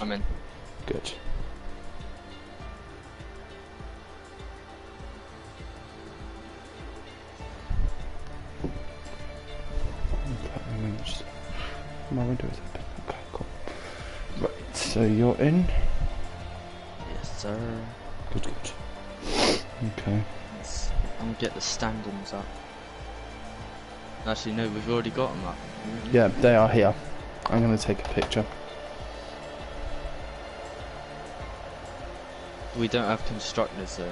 I'm in. Good. My window is open. Okay, cool. Right, so you're in? Yes, sir. Good, good. Okay. I'm gonna get the standings up. Actually, no, we've already got them up. Yeah, they are here. I'm gonna take a picture. We don't have constructors though.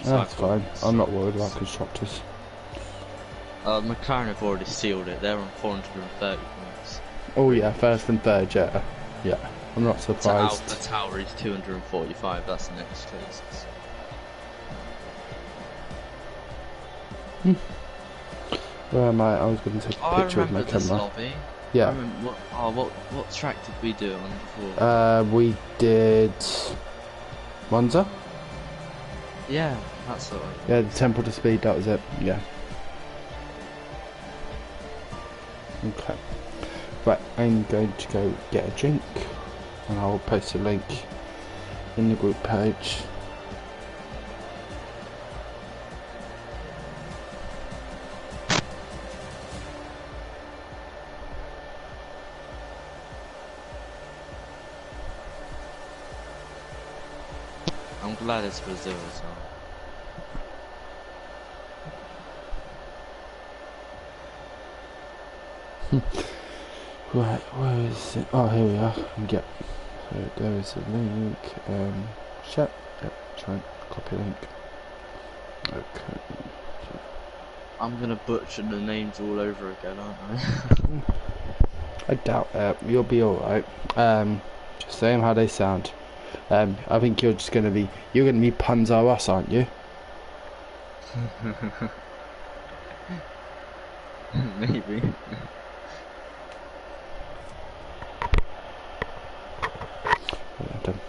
So that's fine. I'm not worried about constructors. McLaren have already sealed it. They're on 430 points. Oh yeah, first and third, yeah. Yeah, I'm not surprised. Alpha Tauri is 245. That's the next closest. Where am I? I was going to take a picture with my this camera. lobby. Yeah. I remember what track did we do it on before? We did Monza. Yeah, that's the one. Yeah, the Temple to Speed. That was it. Yeah. Okay. Right, I'm going to go get a drink, and I'll post a link in the group page. I'm glad it's Brazil as well. Right, where is it? Oh, here we are. Yep. So there is a link. Yep, try and copy link. Okay. I'm gonna butcher the names all over again, aren't I? I doubt it. You'll be alright. Just say them how they sound. I think you're gonna be Punzo Ross, aren't you? Maybe. Yeah, done.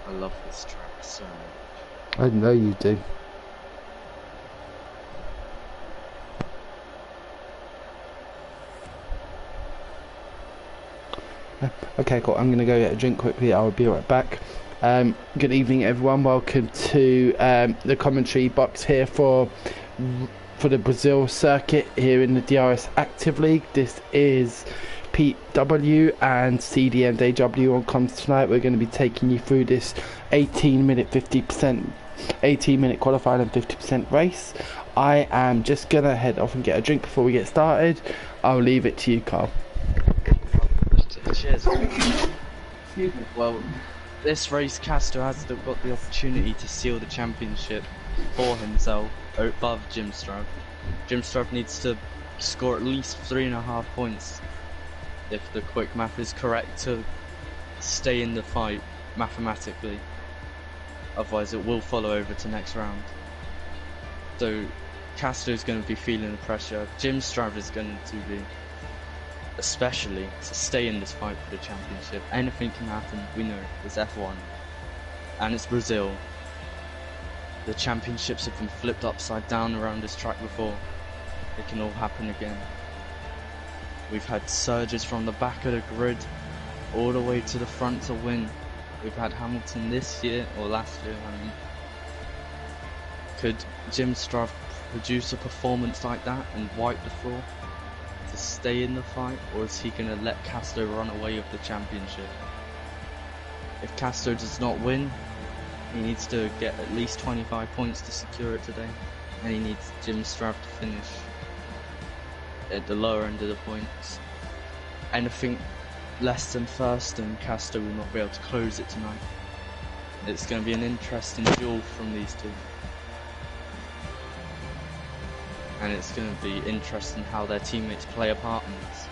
I love this track so much. I know you do. Okay, cool. I'm gonna go get a drink quickly. I'll be right back. Good evening, everyone. Welcome to the commentary box here for the Brazil circuit here in the DRS Active League. This is Pete W and CDMW on comms tonight. We're going to be taking you through this 18-minute qualifying and 50% race. I am just gonna head off and get a drink before we get started. I'll leave it to you, Carl. Cheers. Well, this race, Castro has got the opportunity to seal the championship for himself above Jim Strubb. Jim Strubb needs to score at least 3.5 points, if the quick math is correct, to stay in the fight mathematically. Otherwise, it will follow over to next round. So, Castro's going to be feeling the pressure. Jim Strubb is going to be, especially to stay in this fight for the championship. Anything can happen, we know, it's F1 and it's Brazil. The championships have been flipped upside down around this track before. It can all happen again. We've had surges from the back of the grid all the way to the front to win. We've had Hamilton this year, or last year I mean. Could Jim Strubb produce a performance like that and wipe the floor to stay in the fight, or is he going to let Castro run away with the championship? If Castro does not win, he needs to get at least 25 points to secure it today, and he needs Jim Strubb to finish at the lower end of the points. Anything less than first, and Castro will not be able to close it tonight. It's going to be an interesting duel from these two. And it's going to be interesting how their teammates play a part in this.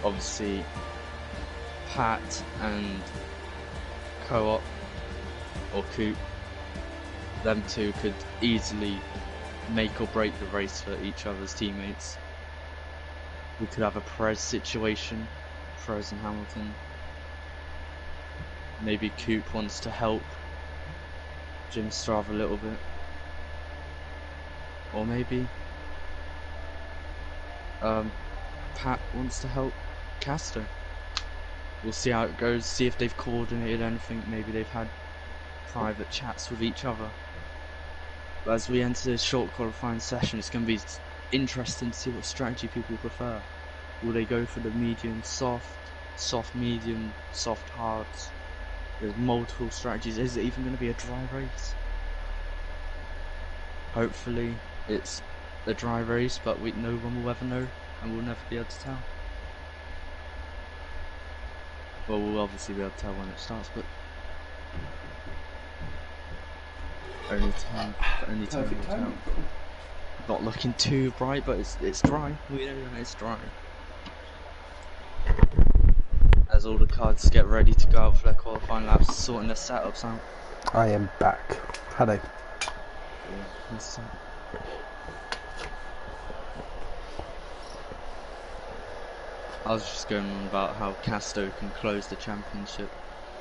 Obviously, Pat and Co-op or Coop, them two could easily make or break the race for each other's teammates. We could have a Perez situation, Perez and Hamilton. Maybe Coop wants to help Jim Strubb a little bit. Or maybe Pat wants to help Castro. We'll see how it goes, see if they've coordinated anything, maybe they've had private chats with each other. But as we enter this short qualifying session, it's going to be interesting to see what strategy people prefer. Will they go for the medium soft, soft medium, soft hards? There's multiple strategies. Is it even going to be a dry race? Hopefully it's a dry race, but no one will ever know, and we'll never be able to tell. Well, we'll obviously be able to tell when it starts, but only time will tell. Not looking too bright, but it's dry. We know it's dry. As all the cars get ready to go out for their qualifying laps, sorting their setups out. I am back. Hello. Yeah, I was just going on about how Casto can close the championship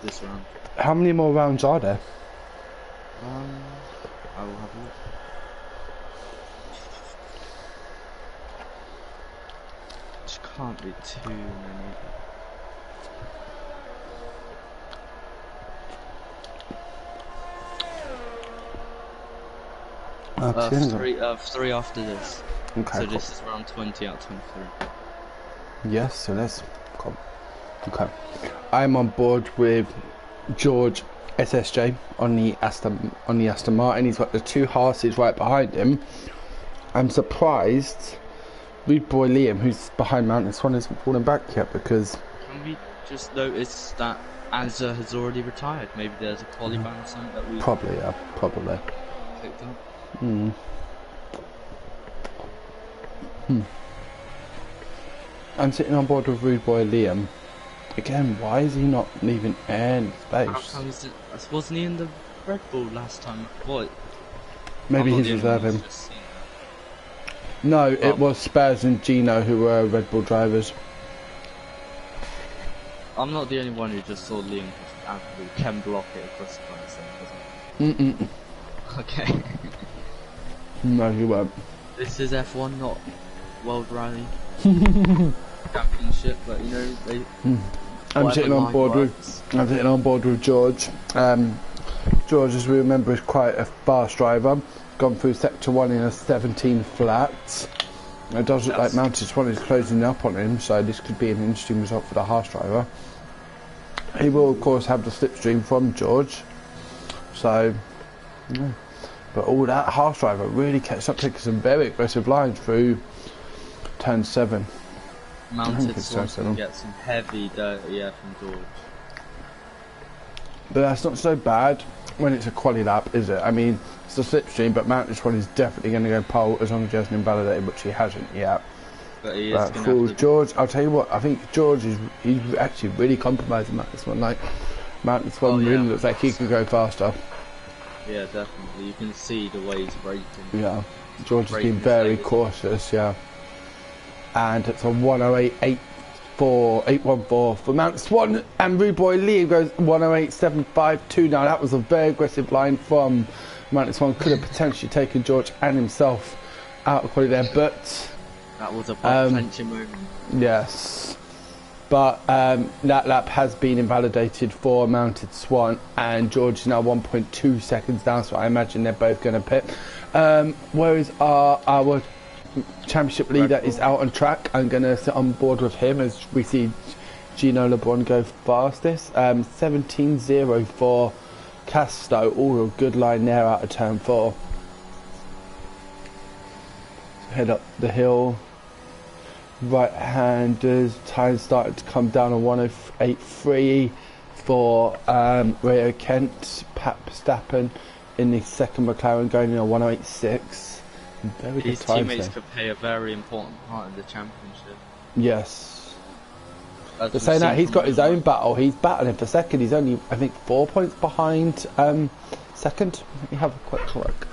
this round. How many more rounds are there? I will have a look. Which can't be too many. Three after this. Okay. So cool. this is round 20 out of 23. Yes, so let's come. Okay. I'm on board with George SSJ on the Aston Martin. He's got the two Haas's right behind him. I'm surprised Rude Boy Liam, who's behind Mountain Swan, hasn't fallen back yet because. Can we just notice that Azza has already retired? Maybe there's a quali ban or something that we probably picked up. I'm sitting on board with Rude Boy Liam. Again, why is he not leaving any space? How come wasn't he in the Red Bull last time? What? Maybe he's reserving. No, it was Spaz and Gino who were Red Bull drivers. I'm not the only one who just saw Liam can block it across the front, doesn't it? Okay. No, he won't. This is F1, not World Rally Championship, but you know they. I'm sitting on board with George. George, as we remember, is quite a fast driver. Gone through sector 1 in a 17 flat. It does look like Mountain Swan is closing up on him, so this could be an interesting result for the Haas driver. He will, of course, have the slipstream from George. So, yeah. But all that Haas driver really catch up, taking some very aggressive lines through turn 7. Mounted Swan can get some heavy dirty air from George. But that's not so bad when it's a quali lap, is it? I mean, it's a slipstream, but Mountain Swan is definitely going to go pole as long as he hasn't invalidated, which he hasn't yet. But he is for George, I'll tell you what, I think George he's actually really compromising Mountain Swan. Like, Mountain Swan really looks like he could go faster. Yeah, definitely. You can see the way he's braking. Yeah, George has been very cautious, yeah. And it's a 108.814 for Mountain Swan, and Rude Boy Lee goes 108.752. Now that was a very aggressive line from Mountain Swan. Could have potentially taken George and himself out of quality there, but that was a clenching moment. Yes, but that lap has been invalidated for Mounted Swan, and George is now 1.2 seconds down. So I imagine they're both going to pit. Whereas our championship leader is out on track. I'm going to sit on board with him as we see Gino LeBron go fastest. 17.0 for Casto. All a good line there out of turn 4. Head up the hill. Right-handers. Time started to come down on 108.3 for Rio Kent. Pat Verstappen in the second McLaren going in on 108.6. Very His good time teammates could play a very important part in the championship. Yes. As But saying that, he's got his own battle. He's battling for second. He's only, I think, 4 points behind second. Let me have a quick look.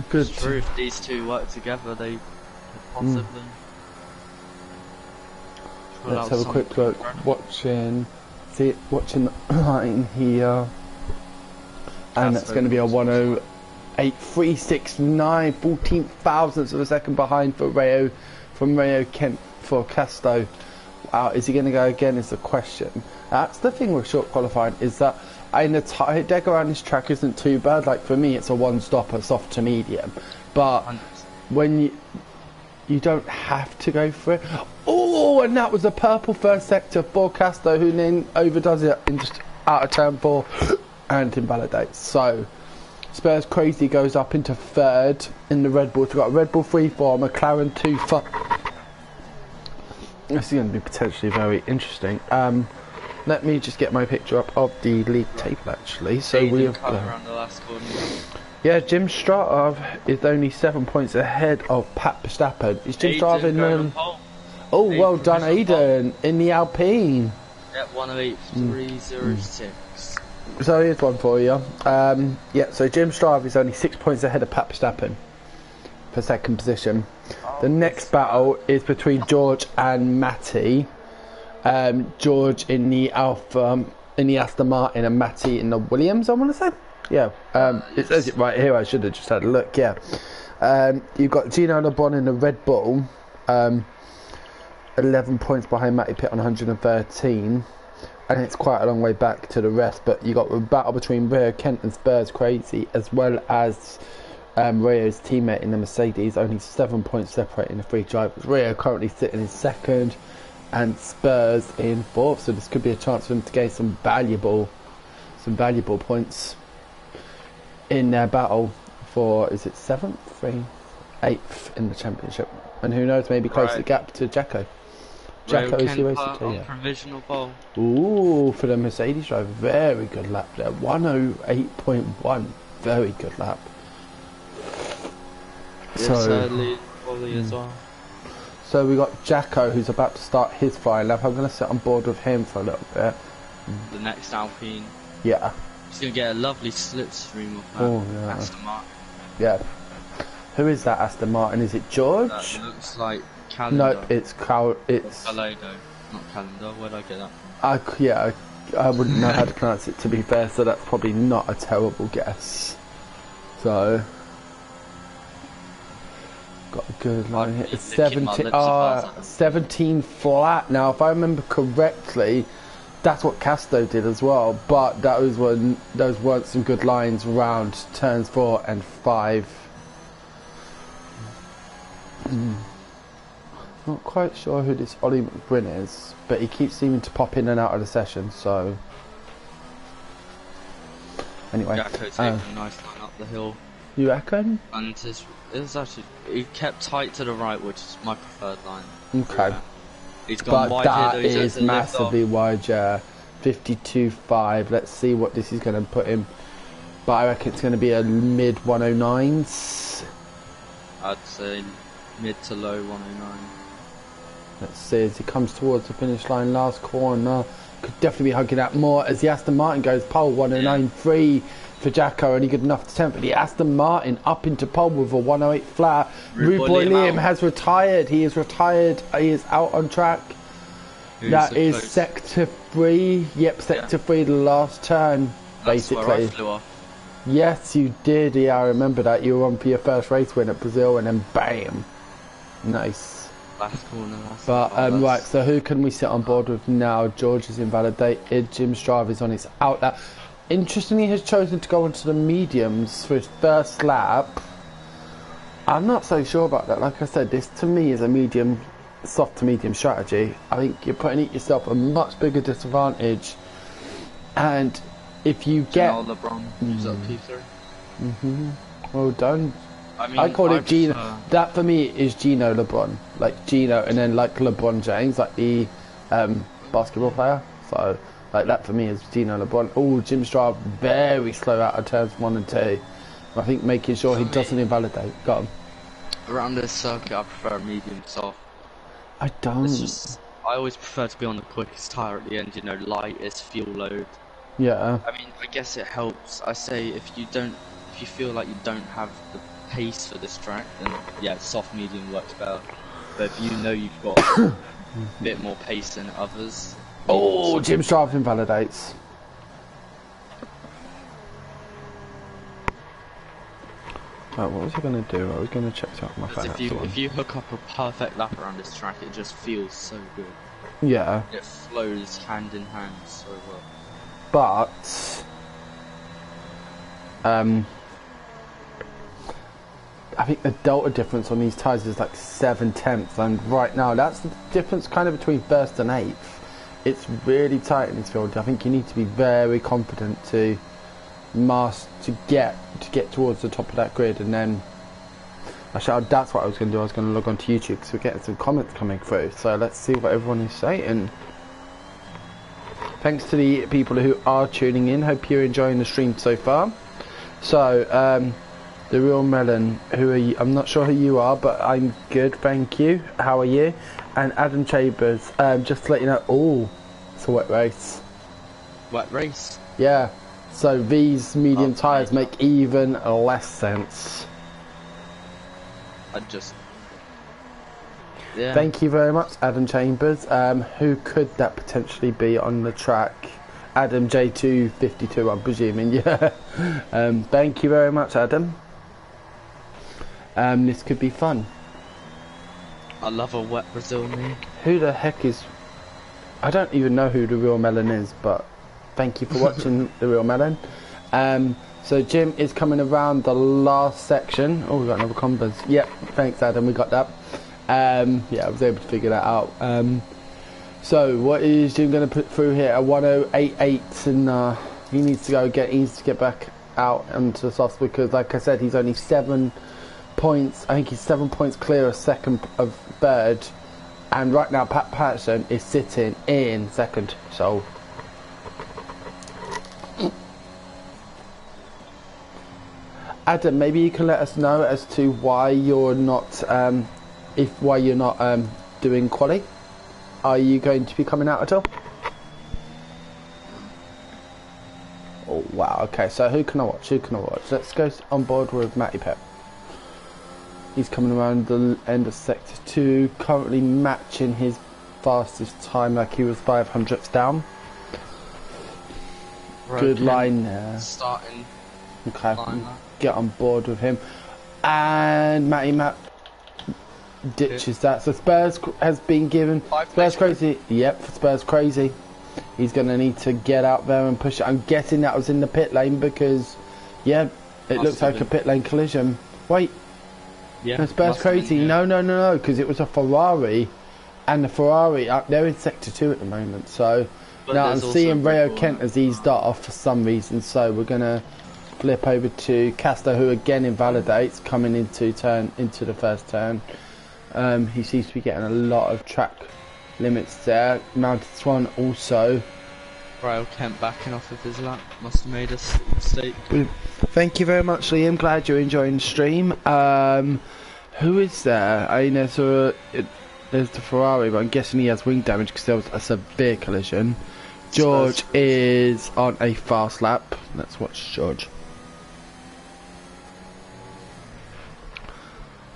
Good. It's true, if these two work together, they could possibly. Let's have a quick look. Watching the line here, and that's going to be a 108.369, 14 thousandths of a second behind for Rayo from Rio Kent for Casto. Wow, is he going to go again is the question. That's the thing with short qualifying, is that in the tight deck around this track isn't too bad. Like for me, it's a one-stopper, soft to medium. But when you don't have to go for it. Oh, and that was a purple first sector for Casto, who then overdoes it in just out of turn 4 and invalidates. So Spurs Crazy goes up into third in the Red Bull. We've got a Red Bull 3-4, McLaren 2-5. This is going to be potentially very interesting. Let me just get my picture up of the league table actually. So we have around the last corner. Yeah, Jim Stratov is only 7 points ahead of Pat Verstappen. Is Jim Stratov in oh, well done, Aiden, in the Alpine. Yeah, 108.306. So here's one for you. Yeah, so Jim Stratov is only 6 points ahead of Pat Verstappen for second position. The next battle is between George and Matty. George in the Aston Martin and Matty in the Williams, I want to say. Yeah, it says it right here. I should have just had a look. Yeah, you've got Gino LeBron in the Red Bull, 11 points behind Matty Pitt on 113, and it's quite a long way back to the rest. But you got a battle between Rio Kent and Spurs Crazy, as well as Rio's teammate in the Mercedes. Only 7 points separating the three drivers. Rio currently sitting in second, and Spurs in fourth. So this could be a chance for them to gain some valuable points in their battle for, is it 7th, 8th in the championship, and who knows, maybe close the gap to Jacko. Jacko is who races to, yeah. Provisional pole. Ooh, for the Mercedes driver, very good lap there, 108.1, very good lap. So as well. So we got Jacko, who's about to start his final lap. I'm going to sit on board with him for a little bit. The next Alpine. Yeah. He's going to get a lovely slipstream off that. Oh, yeah. Aston Martin. Yeah. Who is that Aston Martin? Is it George? That looks like Calendar. No, it's Calado, not Calendar. Where'd I get that from? I wouldn't know how to pronounce it, to be fair, so that's probably not a terrible guess. So got a good line here. It's 17 flat. Now, if I remember correctly, that's what Casto did as well, but those weren't some good lines around turns 4 and 5. Not quite sure who this Ollie McBrien is, but he keeps seeming to pop in and out of the session, so anyway. Jacko taking a nice line up the hill. You reckon? And he kept tight to the right, which is my preferred line. Okay. Yeah. He's gone But wide that here, though. is massively wide, yeah. 52.5. Let's see what this is going to put him. But I reckon it's going to be a mid 109s. I'd say mid to low 109. Let's see as he comes towards the finish line, last corner. Could definitely be hugging out more as the Aston Martin goes pole 109.3 for Jacko, only good enough to tempt. But the Aston Martin up into pole with a 108 flat. Rude Boy Liam has retired. He is retired. He is out on track. That is close? Sector 3. Yep, Sector 3, the last turn, basically. That's where I flew off. Yes, you did. Yeah, I remember that. You were on for your first race win at Brazil, and then bam. Nice. Last corner, right, so who can we sit on board with now? George is invalidated. Jim Stratov is on his out lap. Interestingly, he has chosen to go onto the mediums for his first lap. I'm not so sure about that. Like I said, this to me is a medium, soft to medium strategy. I think you're putting yourself a much bigger disadvantage. And if you get LeBron, who's up P3. Well done. I mean, I call it Gino. That for me is Gino LeBron, like Gino, and then like LeBron James, like the basketball player. So like that for me is Gino LeBron. Oh, Jim Stratov very slow out of turns 1 and 2. I think making sure he doesn't invalidate. Got him. Around this circuit, I prefer medium soft. I don't. I always prefer to be on the quickest tire at the end. You know, lightest fuel load. Yeah. I mean, I guess it helps. I say if you feel like you don't have the pace for this track, then yeah, soft medium works better. But if you know you've got a bit more pace than others. Oh, Jim Stratov invalidates. Right, what was I going to do? I was going to check out my phone. If you hook up a perfect lap around this track, it just feels so good. Yeah. It flows hand in hand so well. But I think the delta difference on these tyres is like 7/10, and right now that's the difference kind of between first and eighth. It's really tight in this field. I think you need to be very confident to get towards the top of that grid, and then actually that's what I was going to do. I was going to log on to YouTube because we're getting some comments coming through, so let's see what everyone is saying. Thanks to the people who are tuning in. Hope you're enjoying the stream so far. So the Real Melon, who are you? I'm not sure who you are, but I'm good, thank you. How are you? And Adam Chambers, just to let you know, oh, it's a wet race. Wet race? Yeah. So these medium tyres make even less sense. Yeah. Thank you very much, Adam Chambers. Who could that potentially be on the track? Adam J252, I'm presuming. Yeah. Thank you very much, Adam. This could be fun. I love a wet Brazil me. Who the heck is... I don't even know who the Real Melon is, but thank you for watching the Real Melon. So Jim is coming around the last section. Oh, we got another combos. Yep, thanks Adam, we got that. Yeah, I was able to figure that out. So what is Jim going to put through here? A 1088, and he needs to get back out into the softs because, like I said, he's only 7 points. I think he's 7 points clear of second of third, and right now Pat Patterson is sitting in second. So Adam, maybe you can let us know as to why you're not doing quali. Are you going to be coming out at all? Oh wow, okay, so who can I watch? Let's go on board with Matty Pep. He's coming around the end of sector 2, currently matching his fastest time, like he was 500ths down. Good line there. Starting. Okay, get on board with him. And Matty ditches that. So Spurs has been given. Spurs crazy. Yep, Spurs crazy. He's going to need to get out there and push it. I'm guessing that was in the pit lane because, yeah, it looks like a pit lane collision. Wait. Yeah. No, Spurs crazy. No, because it was a Ferrari. And the Ferrari, they're in sector 2 at the moment. So now I'm seeing Rayo Kent has eased off for some reason. So we're going to flip over to Castro, who again invalidates, coming into the first turn. He seems to be getting a lot of track limits there. Mounted Swan also. Rail Kent backing off of his lap. Must have made a mistake. Thank you very much, Liam. Glad you're enjoying the stream. Who is there? I know there's the Ferrari, but I'm guessing he has wing damage because there was a severe collision. George is on a fast lap. Let's watch George.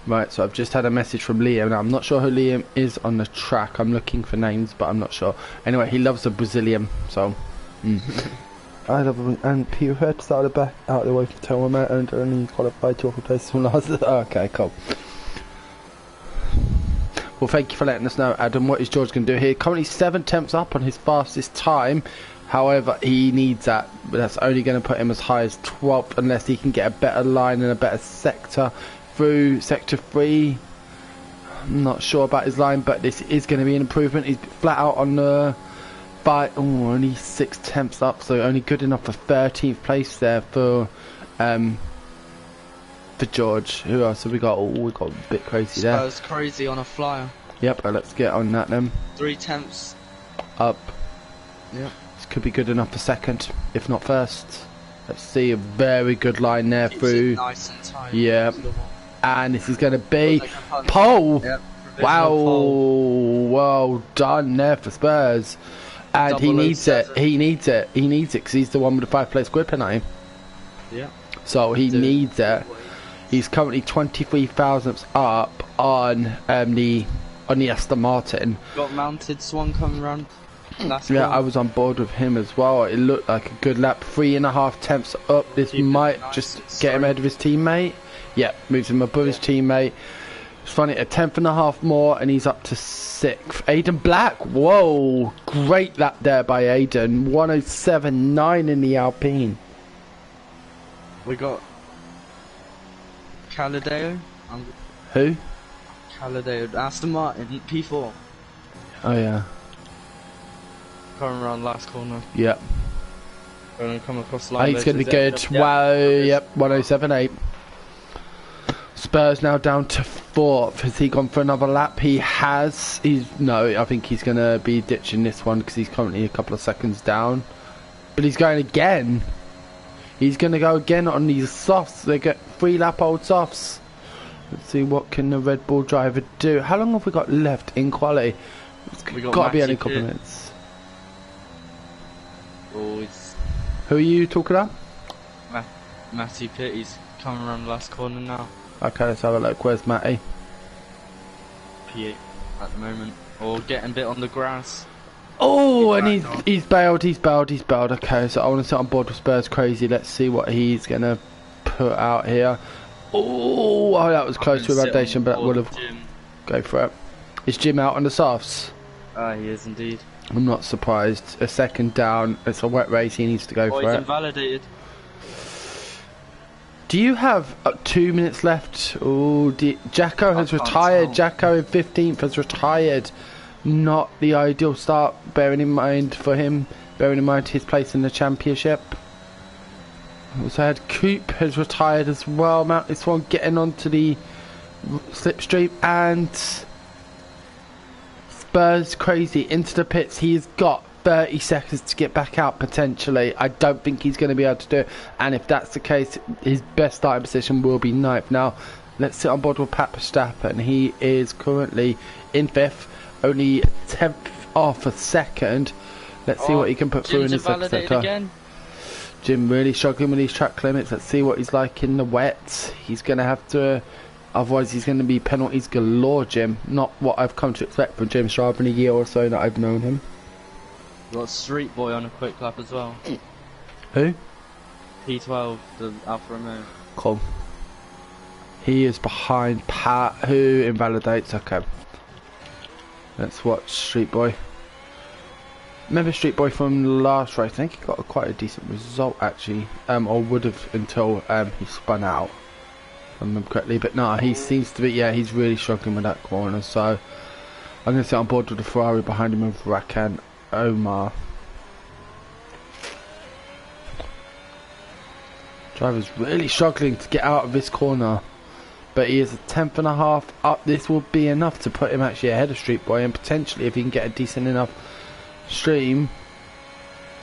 Right, so I've just had a message from Liam. Now, I'm not sure who Liam is on the track. I'm looking for names, but I'm not sure. Anyway, he loves a Brazilian, so... I love him. And Peter Hurd started back out of the way from Telma and only qualified 12 places from last... Okay, cool. Well, thank you for letting us know, Adam. What is George going to do here? Currently 7 tenths up on his fastest time. However, he needs that. But that's only going to put him as high as 12th unless he can get a better line and a better sector through sector 3. I'm not sure about his line, but this is going to be an improvement. He's flat out on the only 6 tenths up, so only good enough for 13th place there for George. Who else have we got? Oh, we got a bit crazy there. Spurs crazy on a flyer. Yep, let's get on that then. 3 tenths up. Yep. This could be good enough for second, if not first. Let's see, a very good line there Keeps through. it nice and tight. Yep. And this is going to be pole. Yep. Wow, pole. Well done there for Spurs. And he needs it. He needs it because he's the one with the 5th place grid penalty. Yeah. So he needs it. He's currently 23 thousandths up on the Aston Martin. Got Mounted Swan coming around. Yeah, I was on board with him as well. It looked like a good lap. 3.5 tenths up. This might just get him ahead of his teammate. Yeah, moves him above his teammate. It's funny, a tenth and a half more, and he's up to 6th. Aiden Black, whoa, great lap there by Aiden. 107.9 in the Alpine. We got Caladeo. Who? Caladeo, Aston Martin, P4. Oh yeah. Coming around last corner. Yep. Going to come across the Oh, line. he's going to be good. Wow, yep, 107.8. Spurs now down to 4th. Has he gone for another lap? He has. No, I think he's going to be ditching this one because he's currently a couple of seconds down. But he's going again. He's going to go again on these softs. They get 3 lap old softs. Let's see what can the Red Bull driver do. How long have we got left in quali? It's got to be only a couple of minutes. Oh, who are you talking about? Matty Pitt, he's coming around the last corner now. Okay, let's have a look. Where's Matty? P8 at the moment. Or getting a bit on the grass. Oh, and he's bailed. Okay, so I want to sit on board with Spurs Crazy. Let's see what he's going to put out here. Oh, that was close to a rotation, but would have... Go for it. Is Jim out on the softs? He is indeed. I'm not surprised. A second down. It's a wet race. He needs to go for he's it. Invalidated. Do you have 2 minutes left? Oh, Jacko has retired. Jacko in 15th has retired. Not the ideal start, bearing in mind for him. Bearing in mind his place in the championship. Also had Coop has retired as well. Mount this one getting onto the slipstream, and Spurs Crazy into the pits. He's got 30 seconds to get back out potentially. I don't think he's going to be able to do it, and if that's the case, his best starting position will be 9th. Now let's sit on board with Pat Verstappen. He is currently in 5th, only 10th off a second. Let's see what he can put through in his second sector. Again. Jim really struggling with these track limits. Let's see what he's like in the wet. He's going to have to, otherwise he's going to be penalties galore, Jim. Not what I've come to expect from Jim Sharp in a year or so that I've known him. Got Street Boy on a quick lap as well. Who? P12, the Alfa Romeo. Cool. He is behind Pat, who invalidates. Okay. Let's watch Street Boy. Remember Street Boy from the last race? I think he got quite a decent result actually, or would have until he spun out, if I remember correctly. But no, he seems to be, yeah, he's really struggling with that corner. So I'm going to sit on board with the Ferrari behind him with Rakan Omar. Driver's really struggling to get out of this corner, but he is a 10th and a half up. This will be enough to put him actually ahead of Street Boy, and potentially if he can get a decent enough stream,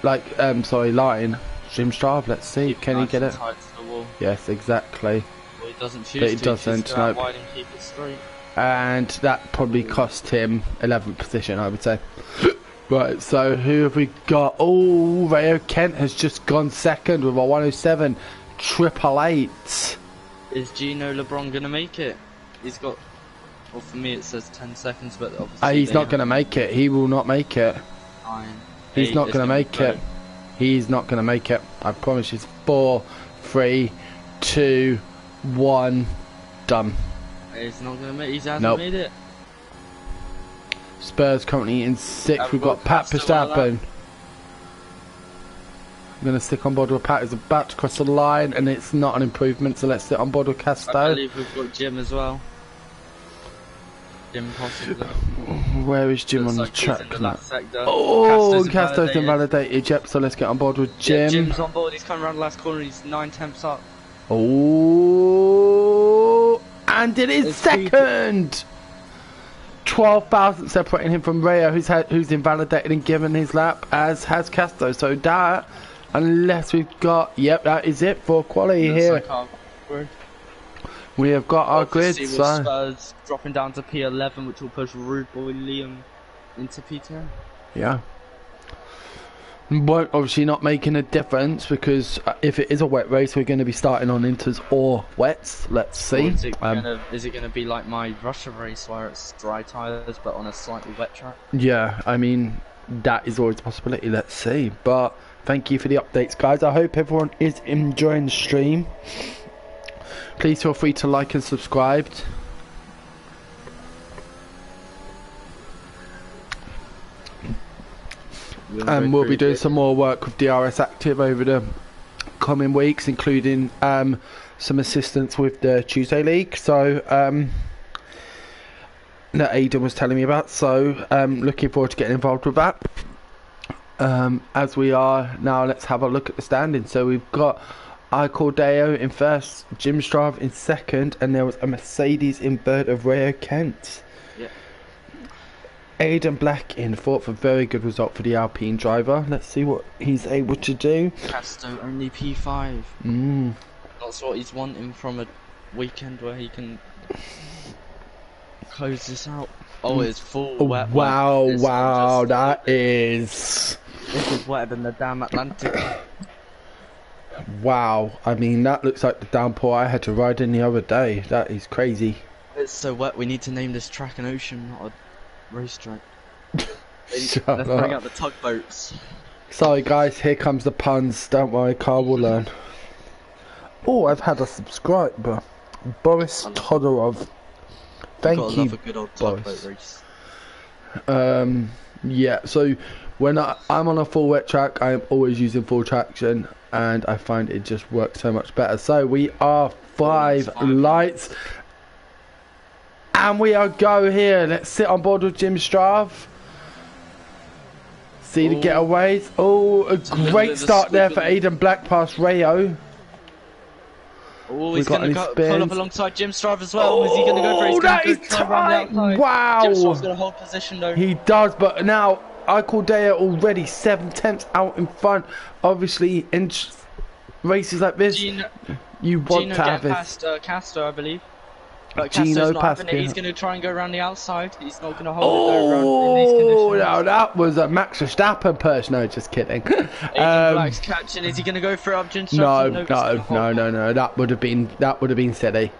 like line, stream Strava. Let's see, can he get it? Yes, exactly. Well, he doesn't choose but he doesn't. Nope. Wide and keep it straight. And that probably cost him 11th position, I would say. Right, so who have we got? Oh, Rayo Kent has just gone second with a 107 888. Is Gino LeBron gonna make it? He's got, well, for me it says 10 seconds, but obviously he's not gonna make it. He will not make it. 9, he's not gonna make it. He's not gonna make it. I promise you. 4, 3, 2, 1, done. He's not gonna make. He hasn't made it. Spurs currently in 6th. We've got Pat Verstappen. I'm going to stick on board with Pat. He's about to cross the line, and it's not an improvement, so let's sit on board with Casto. I believe we've got Jim as well. Jim possibly. Where is Jim on the track? Oh, Casto's invalidated. Yep, so let's get on board with Jim. Yeah, Jim's on board. He's coming around the last corner. He's 9 tenths up. Oh, and it is second. 12,000 separating him from Rayo, who's invalidated and given his lap, as has Casto. So that, unless we've got, yep, that is it for quality here. We have got our grid. So Spurs dropping down to P11, which will push Rude Boy Liam into P10. Yeah. Won't obviously not making a difference, because if it is a wet race, we're going to be starting on inters or wets. Let's see. Is it going to be like my Russia race where it's dry tyres but on a slightly wet track? Yeah, I mean, that is always a possibility. Let's see. But thank you for the updates, guys. I hope everyone is enjoying the stream. Please feel free to like and subscribe. And we'll be doing some more work with DRS Active over the coming weeks, including some assistance with the Tuesday League. So that Aidan was telling me about. So looking forward to getting involved with that. As we are now, let's have a look at the standings. So we've got Icordeo in first, Jim Strav in second, and there was a Mercedes in third of Rio Kent. Yeah. Aidan Black in fourth, a very good result for the Alpine driver. Let's see what he's able to do. Casto only P5. That's what he's wanting from a weekend where he can close this out. Oh, it's full wet. Wow, that is... This is wetter than the damn Atlantic. Wow, I mean, that looks like the downpour I had to ride in the other day. That is crazy. It's so wet, we need to name this track an ocean, not a racetrack. Let's bring out the tugboats. Sorry guys, here comes the puns. Don't worry, Carl will learn. Oh, I've had a subscriber. Boris Todorov. Thank you, love a good old tugboat race. Yeah, so when I'm on a full wet track, I am always using full traction, and I find it just works so much better. So we are five lights, and we are go here. Let's sit on board with Jim Strav. See the getaways. Oh, a great start there for Aidan Black past Rayo. Oh, he's going to pull up alongside Jim Strav as well. Is he going to go for his that is tight! Wow! Jim Strav's going to hold position though. He does, but now Icordeo already 7/10 out in front. Obviously, in races like this, you want to have it. Past Castro, I believe. But Gino passed. He's going to try and go around the outside. He's not going to hold it around in these conditions. No, that was a Max Verstappen push. No, just kidding. Aidan Black's catching. Is he going to go for up Jim Strav? No. That would have been silly.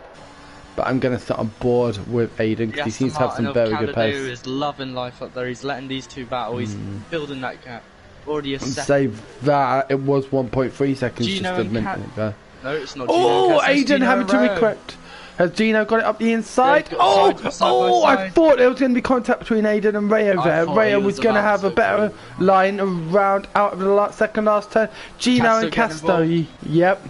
But I'm going to sit on board with Aidan because he seems to have some very good pace. Is loving life up there. He's letting these two battle. He's building that gap. Already a second. Save that. It was 1.3 seconds just a minute ago. No, it's not Gino. Oh, Aidan having to recorrect. Has Gino got it up the inside? I thought there was going to be contact between Aidan and Rayo there. Rayo was going to have a better line around out of the second last turn. Gino and Casto, yep.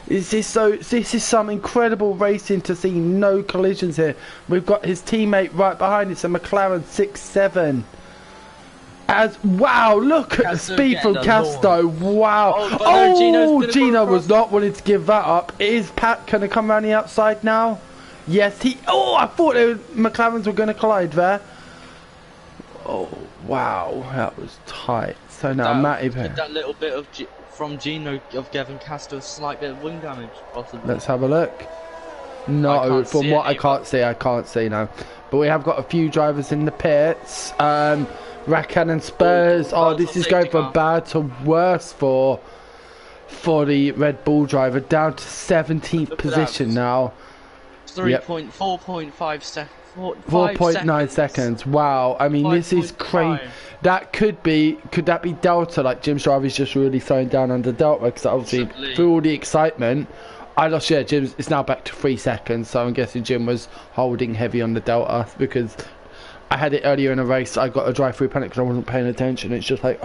This is some incredible racing to see. No collisions here. We've got his teammate right behind us, a McLaren 6-7. Wow, look at the speed from Casto. Wow. Gino was not wanting to give that up. Is Pat going to come around the outside now? Yes, I thought McLarens were going to collide there. Oh, wow, that was tight. So now Matty... That little bit from Gino of Gavin Casto, a slight bit of wing damage, possibly. Let's have a look. No, from what I can't see now. But we have got a few drivers in the pits. Rakan and Spurs. This is going from bad to worse for the Red Bull driver. Down to 17th position now. 4.5 seconds. 4.9 seconds. Wow. I mean, this is crazy. Could that be Delta? Like Jim Strav is just really slowing down under Delta because obviously through all the excitement. Jim. It's now back to 3 seconds. So I'm guessing Jim was holding heavy on the Delta because I had it earlier in a race. I got a drive-through penalty because I wasn't paying attention. It's just like,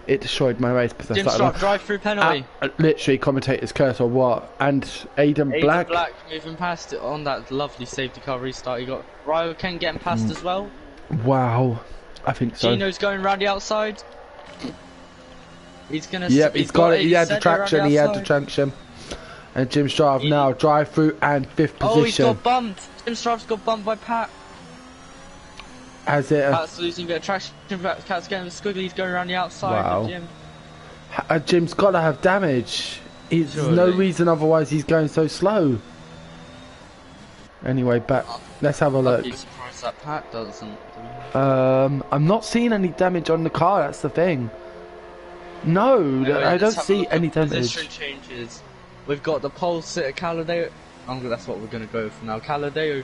it destroyed my race. Jim Strav, drive-through penalty. Literally, commentator's curse or what? And Aidan Black moving past it on that lovely safety car restart. You got Ryo Ken getting past as well. Wow, I think so. Gino's going around the outside. He's gonna. Yep, he's got it. He had the traction. And Jim Strav now drive-through and 5th position. Oh, he's got bumped. Jim Strav's got bumped by Pat. Pat's losing a bit of traction. Pat's getting squigglies going around the outside of Jim. Jim's got to have damage. There's no reason otherwise he's going so slow. Anyway, back. Let's have a look. I'm surprised that Pat doesn't. I'm not seeing any damage on the car. That's the thing. No, I don't see any damage. Position changes. We've got the pole sitter Caladeo. That's what we're going to go for now. Caladeo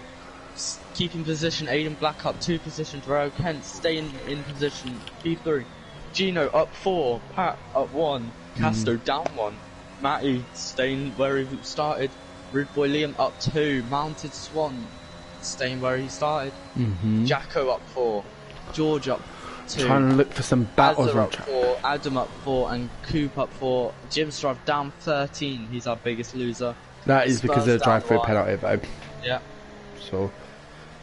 keeping position. Aidan Black up 2 positions. Rayo Kent staying in position. P3. Gino up 4. Pat up 1. Casto down 1. Matty staying where he started. Rude Boy Liam up 2. Mounted Swan staying where he started. Jacko up 4. George up 2. Trying to look for some battles Azza on up track. 4. Adam up 4. And Coop up 4. Jim Strive down 13. He's our biggest loser. That is because of the drive-through penalty, though. Yeah. So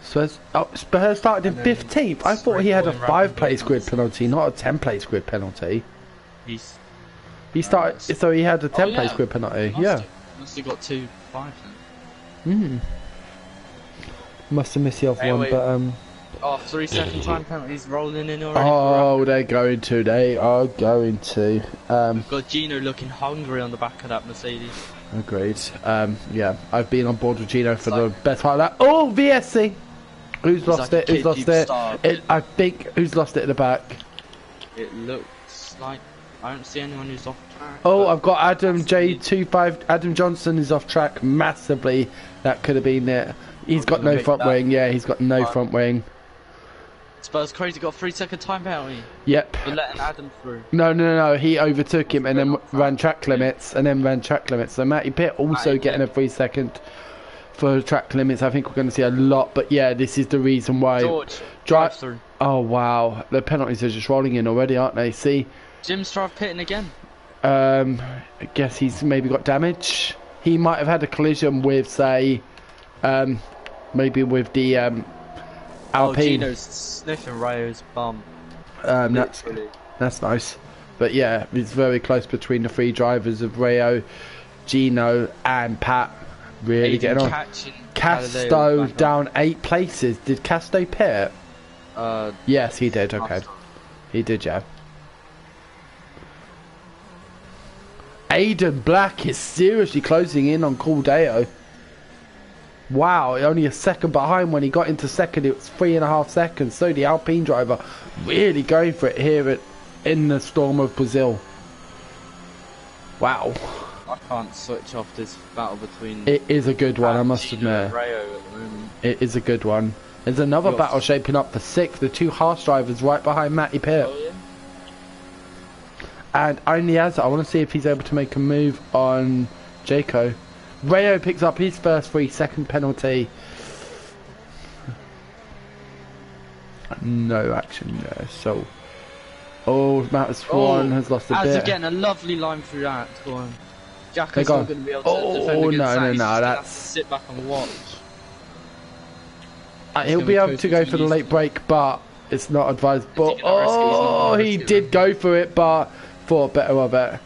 Spurs started in 15th. I thought he had a 5-place grid penalty, not a 10-place grid penalty. He started, so he had a 10-place grid penalty. Must have got 2 5 then. Must have missed the other one, but Oh, 3-second time penalties rolling in already. oh, they're going to. They are going to. We've got Gino looking hungry on the back of that Mercedes. Agreed. Yeah, I've been on board with Gino for the best part of that. Oh, VSC. Who's lost it? Who's lost it? I think who's lost it at the back. It looks like I don't see anyone who's off track. Oh, I've got Adam J25. Adam Johnson is off track massively. That could have been it. He's got no front wing. Yeah, he's got no front wing. Spurs Crazy got a 3-second time penalty. Yep. For letting Adam through. No. He overtook him and then ran track limits. So Matty Pitt also getting a 3-second for track limits. I think we're going to see a lot. But yeah, this is the reason why. George, drive through. Oh wow, the penalties are just rolling in already, aren't they? See. Jim Strive pitting again. I guess he's maybe got damage. He might have had a collision with, say, maybe with the Alpine. Oh, Gino's sniffing Rayo's bum. That's nice. But yeah, it's very close between the 3 drivers of Rayo, Gino, and Pat. Really getting on. Casto down 8 places. Did Casto pit? Yes, he did. Okay, he did. Yeah. Aiden Black is seriously closing in on Caldeo. Wow, only a second behind. When he got into second, it was 3.5 seconds. So the Alpine driver really going for it here in the Storm of Brazil. Wow. I can't switch off this battle between... It is a good one, I must admit. Rayo at the moment. It is a good one. There's another battle shaping up for 6th. The 2 Haas drivers right behind Matty Pitt. Oh, yeah. And only as I want to see if he's able to make a move on Jaco. Rayo picks up his first 3-second penalty. No action there. So, Matt Swan has lost a bit. Getting a lovely line through that. Go on. Jacko's not going to be able to defend against that. He's just gonna have to sit back and watch. He'll be able to go for the late break, but it's not advisable. Oh, he did go for it, but thought better of it.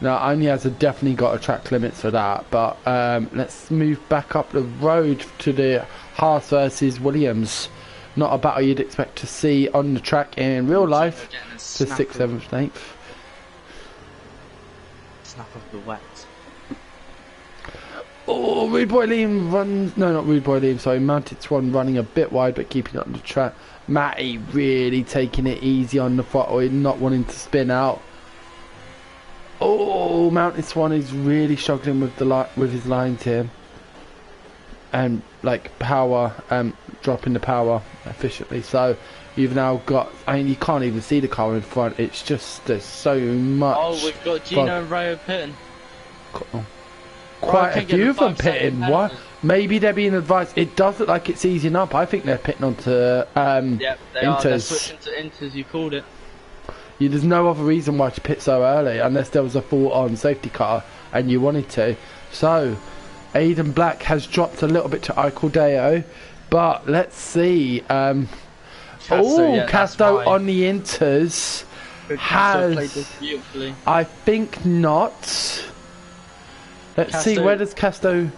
Now, only has definitely got a track limits for that, but let's move back up the road to the Haas versus Williams. Not a battle you'd expect to see on the track in real life. To 6th, 7th, 8th. Snap of the wet. Oh, Rude Boy Liam runs. No, not Rude Boy Liam, sorry. Mounted Swan running a bit wide but keeping it on the track. Matty really taking it easy on the throttle, not wanting to spin out. Oh, Mounted Swan is really struggling with with his lines here. And like power, dropping the power efficiently. So you've now got. I mean, you can't even see the car in front. It's just there's so much. Oh, we've got Gino and Rayo pitting. Quite a few of them pitting. What? Maybe they're being advised. It does look like it's easing up. I think they're pitting onto yep, they Inters. They're switching to Inters. You called it. Yeah, there's no other reason why to pit so early unless there was a full-on safety car and you wanted to. So, Aiden Black has dropped a little bit to Icaldeo, but let's see. Casto on the Inters has. I think not. Let's see, where does Casto...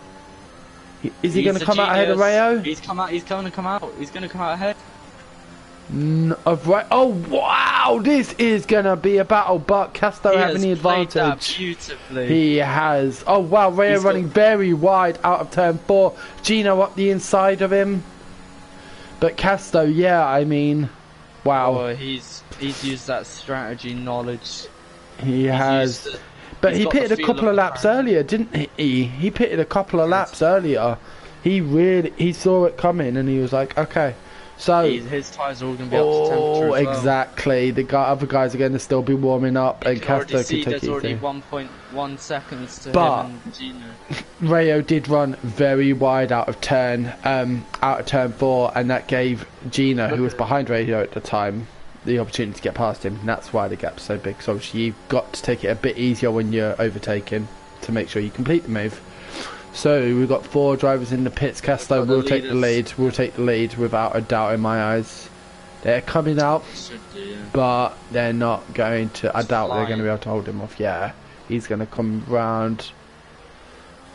Is he going to come out ahead of Rayo? He's going to come out ahead. Oh, wow! This is going to be a battle, but Casto having the advantage. Beautifully. He has. Oh, wow, Rayo running very wide out of turn 4. Gino up the inside of him. But Casto, yeah, I mean... Wow. Oh, he's used that strategy knowledge. He has... But he pitted a couple of laps earlier, didn't he? He pitted a couple of laps earlier. He saw it coming and he was like, okay. So his tyres are all going to be up to temperature as well. Exactly. The other guys are going to still be warming up, and Castro can take there's it already easy. 1.1 seconds to But him and Gino. Rayo did run very wide out of turn 4, and that gave Gino, who was behind Rayo at the time, the opportunity to get past him. And that's why the gap's so big. So obviously you've got to take it a bit easier when you're overtaking to make sure you complete the move. So we've got 4 drivers in the pits. Castro will take the lead. Will take the lead without a doubt in my eyes. They're coming out, but they're not going to. I doubt they're going to be able to hold him off. Yeah, he's going to come round,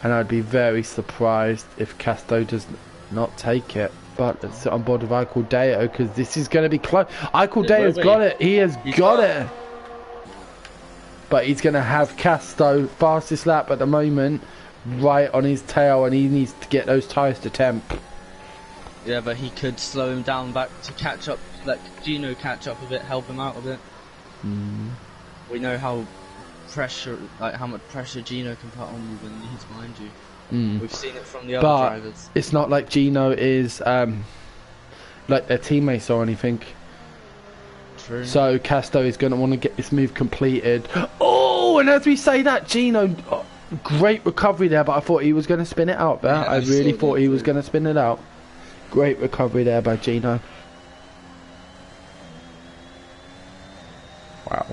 and I'd be very surprised if Castro does not take it. But let's sit on board with Eichel Deo, because this is going to be close. Eichel Deo's got it. He has got it. But he's going to have Castro fastest lap at the moment, right on his tail, and he needs to get those tyres to temp. Yeah, but he could slow him down back to catch up, let Gino catch up a bit, help him out a bit. We know how much pressure Gino can put on you when he's behind you. We've seen it from the other drivers. It's not like Gino is like their teammates or anything. True. So Castro is going to want to get this move completed. Oh, and as we say that, Gino, great recovery there, but I thought he was going to spin it out there. Yeah, I really thought he was going to spin it out. Great recovery there by Gino. Wow.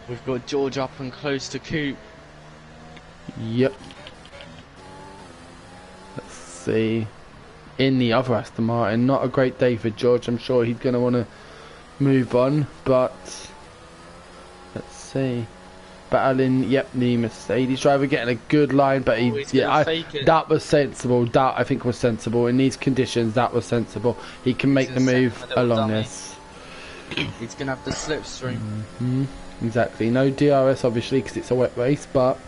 We've got George up and close to Coop. Yep. Let's see. In the other Aston Martin, not a great day for George. I'm sure he's going to want to move on, but let's see. Battling, the Mercedes driver, getting a good line, but that was sensible. That I think was sensible in these conditions. That was sensible. He can make the move along this. He's gonna have the slipstream. Exactly. No DRS obviously because it's a wet race, but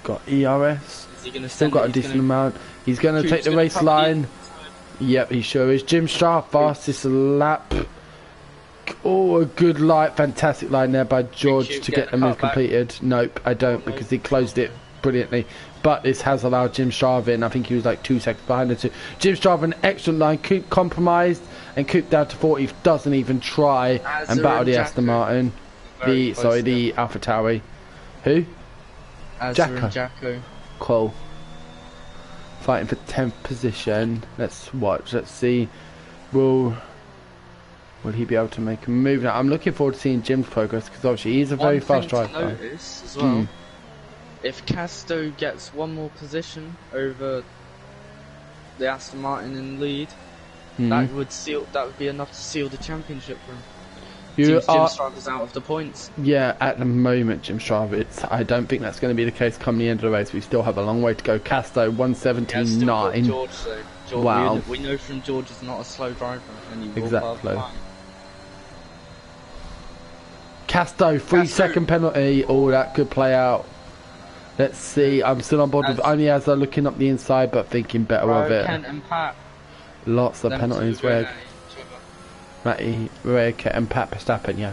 got ERS. Is he gonna Still got a decent amount. He's gonna take the race line. Yep, he sure is. Jim Straff fastest lap. Oh, a good line, fantastic line there by George to get the move completed. Nope, I don't, because he closed it brilliantly. But this has allowed Jim Strav in. I think he was like 2 seconds behind the two. Jim Strav, an excellent line. Coop compromised, and Coop down to 40. Doesn't even try and battle the Aston Martin. The AlphaTauri. Who? Jacko. Cool. Fighting for 10th position. Let's watch. Let's see. Will he be able to make a move? Now, I'm looking forward to seeing Jim's progress, because obviously he's a very fast driver. Notice as well, if Castro gets one more position over the Aston Martin in lead, that would be enough to seal the championship for him. Jim Strav is out of the points. Yeah, at the moment, Jim Strav, I don't think that's going to be the case come the end of the race. We still have a long way to go. Castro 179. George, wow. We know from George is not a slow driver, and he will exactly. Castro, 3-second penalty. Oh, that could play out. Let's see. I'm still on board with Oniaza looking up the inside, but thinking better of it. Kent and Pat. Lots of penalties. Matty, Kent and Pat Verstappen, yeah.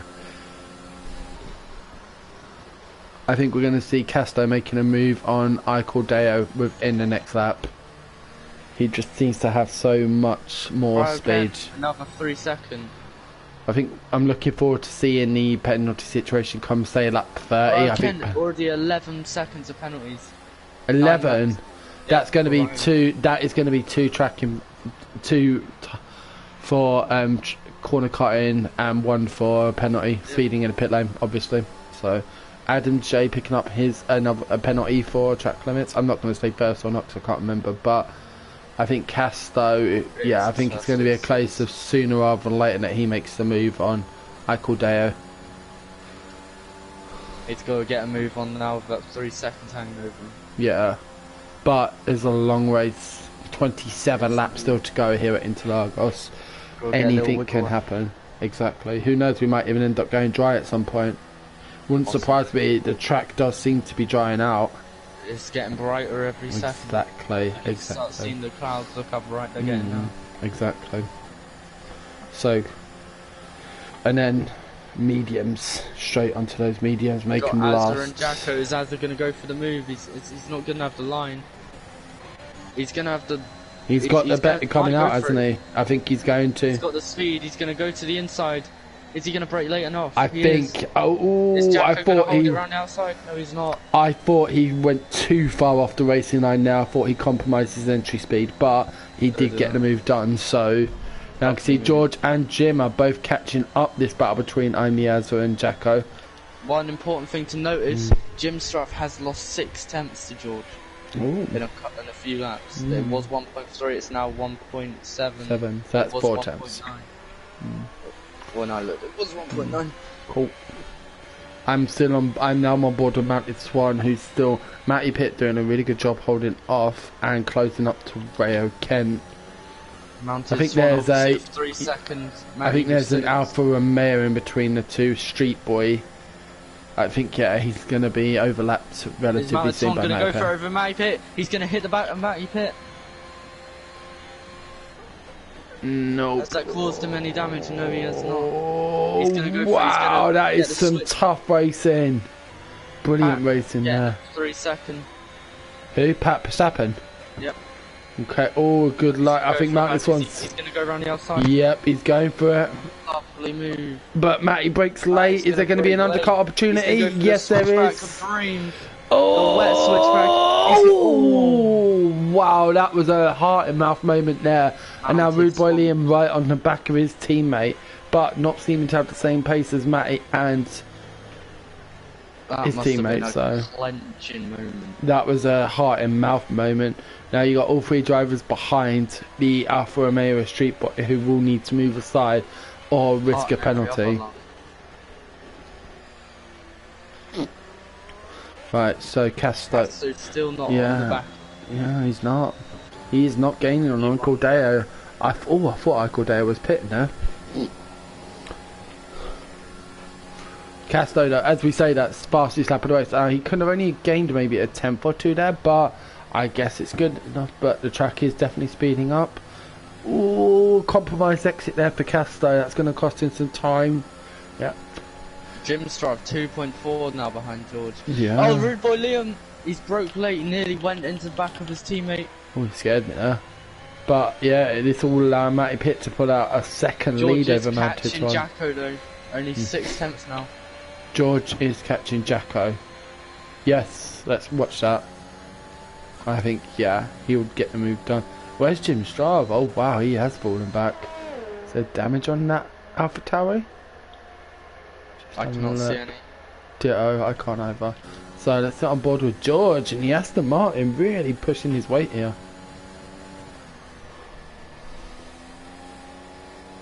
I think we're going to see Castro making a move on Eichel Deo within the next lap. He just seems to have so much more speed. Another 3 seconds. I think I'm looking forward to seeing the penalty situation come, say, lap 30. I think already 11 seconds of penalties. 11. That's going to be two. That is going to be two for corner cutting and 1 for penalty, speeding in the pit lane, obviously. So Adam J picking up a penalty for track limits. I'm not going to say first or not because I can't remember, but I think Castro, I think it's going to be a case of sooner rather than later that he makes the move on Eichel Deo. He's got to get a move on now with that 3 seconds hanging over him. Yeah, but there's a long race, 27 laps still to go here at Interlagos. Anything can happen. Exactly. Who knows, we might even end up going dry at some point. Wouldn't surprise me, the track does seem to be drying out. It's getting brighter every second. Exactly. Start seeing the clouds look up right again now. Exactly. So, and then mediums, straight onto those mediums, make them last. Azza and Jacko. Is Azza going to go for the move? He's not going to have the line. He's going to have the He's got the bet coming out, hasn't he? he? I think he's going to. He's got the speed. He's going to go to the inside. Is he going to break late enough? I think. Oh, is I Jacko thought hold he. it around the outside? No, he's not. I thought he went too far off the racing line. Now I thought he compromised his entry speed, but he did get the move done. So now I can see George and Jim are both catching up this battle between Imiazu and Jacko. One important thing to note is Jim Struff has lost 6 tenths to George in a few laps. It was 1.3, it's now 1.7. So that's 4 tenths. When I looked, it was 1.9. Cool. I'm now on board with Mounted Swan, who's still Matty Pitt doing a really good job holding off and closing up to Rayo Kent. Mounted I think Swan there's a 3 seconds. I think there's an Alfa Romeo in between the two. Street Boy. I think he's going to be overlapped relatively soon by Matty Pitt. He's going to go for over Matty Pitt. He's going to hit the back of Matty Pitt. No. Has that caused him any damage? No, he has not. Oh, He's gonna go wow, that is some tough racing. Brilliant racing there. 3 seconds. Who? Pat Verstappen? Yep. Okay, oh, good luck. I think Mounted Swan's... He's going to go around the outside. Yep, he's going for it. Lovely move. But Matty breaks late. Is there going to be an undercut opportunity? Yes, there is. Oh, wow, that was a heart and mouth moment there. And now Rude Boy Liam right on the back of his teammate, but not seeming to have the same pace as Matty and his teammate. So that was a heart and mouth moment. Now you got all 3 drivers behind the Alfa Romeo Street Boy who will need to move aside or risk a penalty. Right, so Castro's still not on the back. Yeah, he's not. He's not gaining on Uncle Deo. I thought Uncle Deo was pitting there. Casto, though, as we say, that's fastest lap of the race. He could have only gained maybe a tenth or two there, but I guess it's good enough. But the track is definitely speeding up. Ooh, compromised exit there for Casto. That's going to cost him some time. Yeah. Jim Struff 2.4 now behind George. Yeah. Oh, Rude Boy Liam. He's broke late. He nearly went into the back of his teammate. Oh, he scared me there. But yeah, this will allow Matty Pitt to pull out a second lead over Mounted Swan. Jacko though. Only 6 tenths now. George is catching Jacko. Yes, let's watch that. I think, yeah, he would get the move done. Where's Jim Straub? Oh wow, he has fallen back. Is there damage on that Alpha Tauri? I cannot see any. Ditto, I can't either. So let's get on board with George and the Aston Martin really pushing his weight here.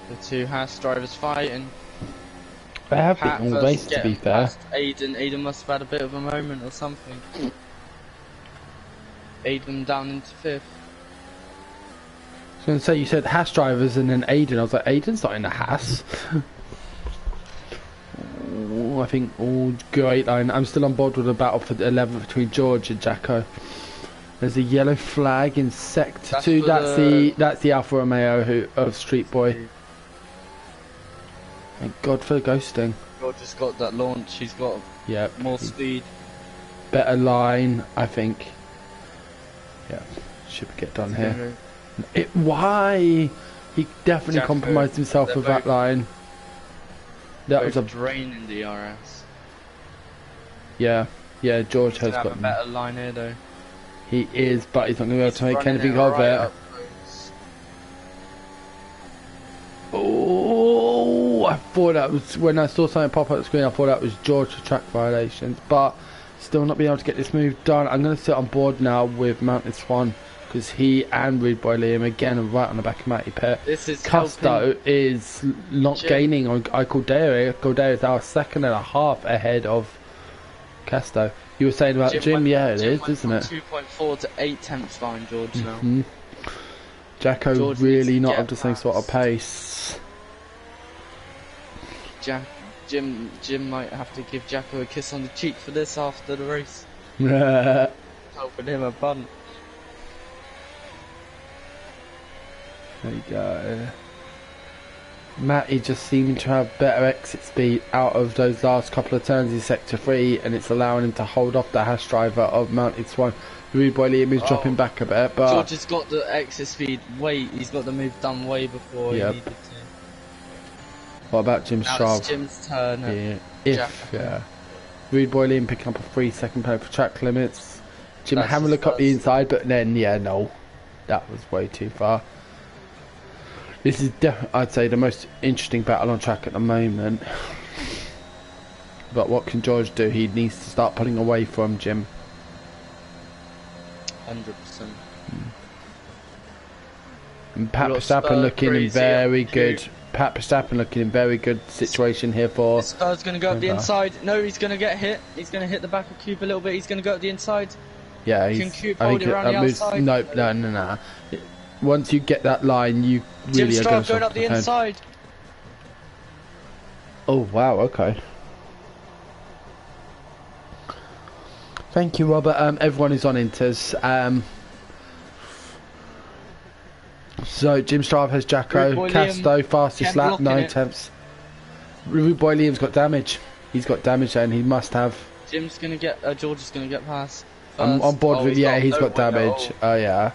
The 2 Haas drivers fighting. They have been all race, to be fair. Aiden must have had a bit of a moment or something. Aiden down into 5th. I was going to say, you said Haas drivers and then Aiden. I was like, Aiden's not in the Haas. I think all great line. I'm still on board with the battle for the 11th between George and Jacko. There's a yellow flag in sector 2. That's the Alfa Romeo of Street Boy. Thank God for ghosting. George has got that launch. He's got more speed, better line. I think. Yeah, should get done here. Why? He definitely compromised himself with that line. That was a drain in DRS. Yeah, George has got a better line here though. He is, but he's not going to be able to make anything of it. Oh, I thought that was, when I saw something pop up on the screen, I thought that was George for track violations, but still not being able to get this move done. I'm going to sit on board now with Mounted Swan, because he and Rude Boy Liam again are right on the back of Matty Pitt. Custo is not gaining on Caldera. Caldera is our 2.5 seconds ahead of Casto. You were saying about Jim, yeah, it is, isn't it? 2.4 to 8 tenths behind George now. Jacko George really not up to the same sort of pace. Jim might have to give Jacko a kiss on the cheek for this after the race. Helping him a bunt. There you go. Matty just seeming to have better exit speed out of those last couple of turns in sector 3, and it's allowing him to hold off the Haas driver of Mounted Swan. Rude Boy Liam is dropping back a bit, but George has got the exit speed he's got the move done way before he needed to. What about Jim Now Straub? it's Jim's turn. Yeah. Rude Boy Liam picking up a 3-second penalty for track limits. Jim That's having a his look up the first. inside, but then no, that was way too far. This is I'd say the most interesting battle on track at the moment. But what can George do? He needs to start pulling away from Jim. 100%. And Pat Got Verstappen Spur looking in crazy very on good. cue. Pat Verstappen looking in very good situation here for. Spur's going to go up the inside. No, he's going to get hit. He's going to hit the back of Cube a little bit. He's going to go up the inside. Yeah, Can Cube hold it around the outside? No. Once you get that line, you Jim really are going Straub to going up the inside. Oh wow, okay. Thank you, Robert. Everyone is on Inters. So Jim Straub has Jacko, Casto, fastest lap, 9 tenths. Rude Boy Liam's got damage. He's got damage and he must have. Jim's going to get, George is going to get past. I'm on board with, he's no got damage. Oh yeah.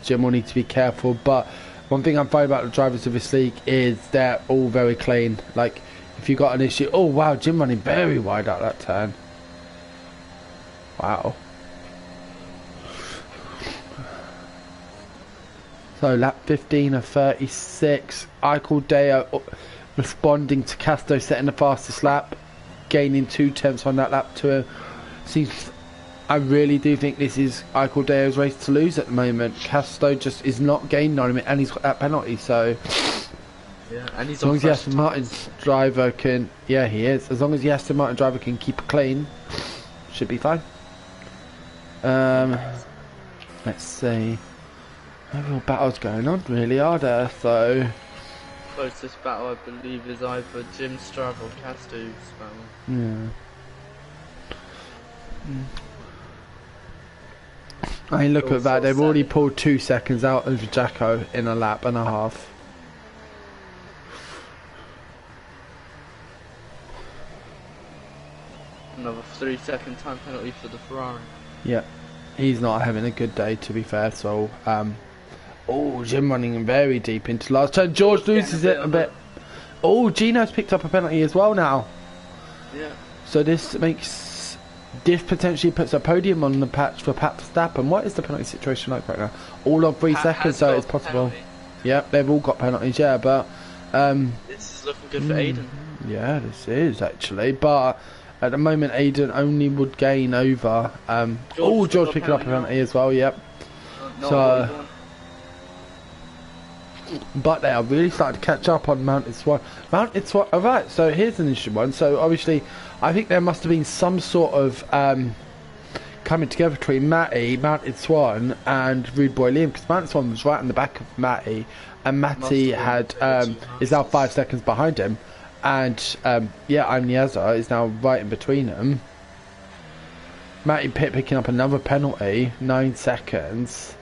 Jim will need to be careful, but one thing I'm finding about the drivers of this league is they're all very clean. Like, if you got an issue, oh wow, Jim running very wide out that turn. Wow. So lap 15 of 36. Eichel Deo responding to Casto setting the fastest lap, gaining 2 tenths on that lap to him. I really do think this is Eichel Deo's race to lose at the moment. Casto just is not gaining on him, and he's got that penalty. So yeah, and he's as long as the Aston Martin's driver can, he is. As long as the Aston Martin driver can keep it clean, should be fine. Let's see. No real battles going on, really, are there? So closest battle, I believe, is either Jim Straub or Casto's battle. yeah. I mean, look at that. They've already pulled 2 seconds out of Jacko in a lap and a half. Another 3-second time penalty for the Ferrari. Yeah, he's not having a good day, to be fair. So, oh, Jim running very deep into last turn. George loses it a bit. Oh, Gino's picked up a penalty as well now. Yeah. So this potentially puts a podium on the patch for Pat Verstappen. What is the penalty situation like right now? All on 3 seconds, so it's possible. Penalty. Yep, they've all got penalties, yeah, but this is looking good for Aiden. yeah, this is actually, but at the moment Aiden only would gain over George picking up a penalty as well, yep. So but they are really starting to catch up on Mounted Swan. Alright, so here's an interesting one. So obviously I think there must have been some sort of coming together between Mounted Swan and Rude Boy Liam, because Mounted Swan was right in the back of Matty, and Matty had is now 5 seconds behind him, and Niaza is now right in between them. Matty picking up another penalty, 9 seconds.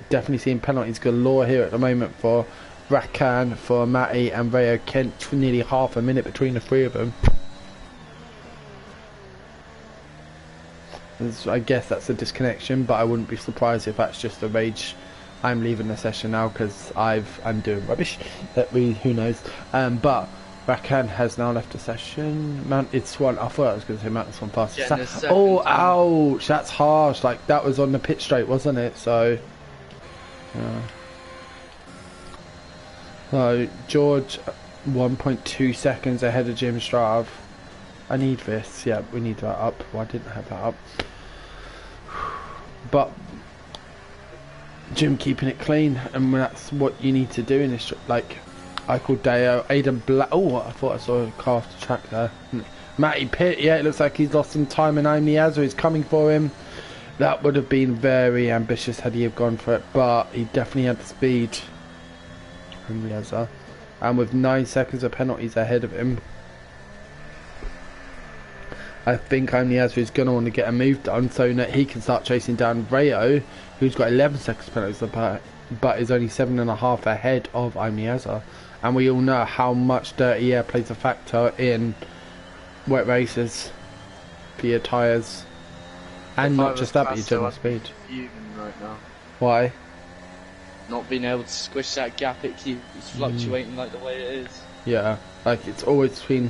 Definitely seeing penalties galore here at the moment for Rakan, for Matty and Rayo Kent, for nearly half a minute between the three of them. I guess that's a disconnection, but I wouldn't be surprised if that's just a rage. I'm leaving the session now because I'm doing rubbish. Who knows? But Rakan has now left the session. Mounted Swan. I thought I was going to say Mounted Swan fast. Oh, ouch! That's harsh. Like that was on the pit straight, wasn't it? So. So George 1.2 seconds ahead of Jim Straub. I need this. Yeah, we need that up. Why didn't I have that up? But Jim keeping it clean, and that's what you need to do in this. Like Eichel Deo, Aiden Black. Oh, I thought I saw a car off the track there. Matty Pitt. Yeah, it looks like he's lost some time, and Niaza is coming for him. That would have been very ambitious had he have gone for it, but he definitely had the speed. And with 9 seconds of penalties ahead of him, I think Niaza is going to want to get a move done so that he can start chasing down Rayo, who's got 11 seconds penalties but is only 7.5 ahead of Niaza. And we all know how much dirty air plays a factor in wet races for your tyres. And If I not was just that, but your Castro, general I'd be speed. fuming right now. Why? Not being able to squish that gap, it keeps fluctuating like the way it is. Yeah, like it's always between,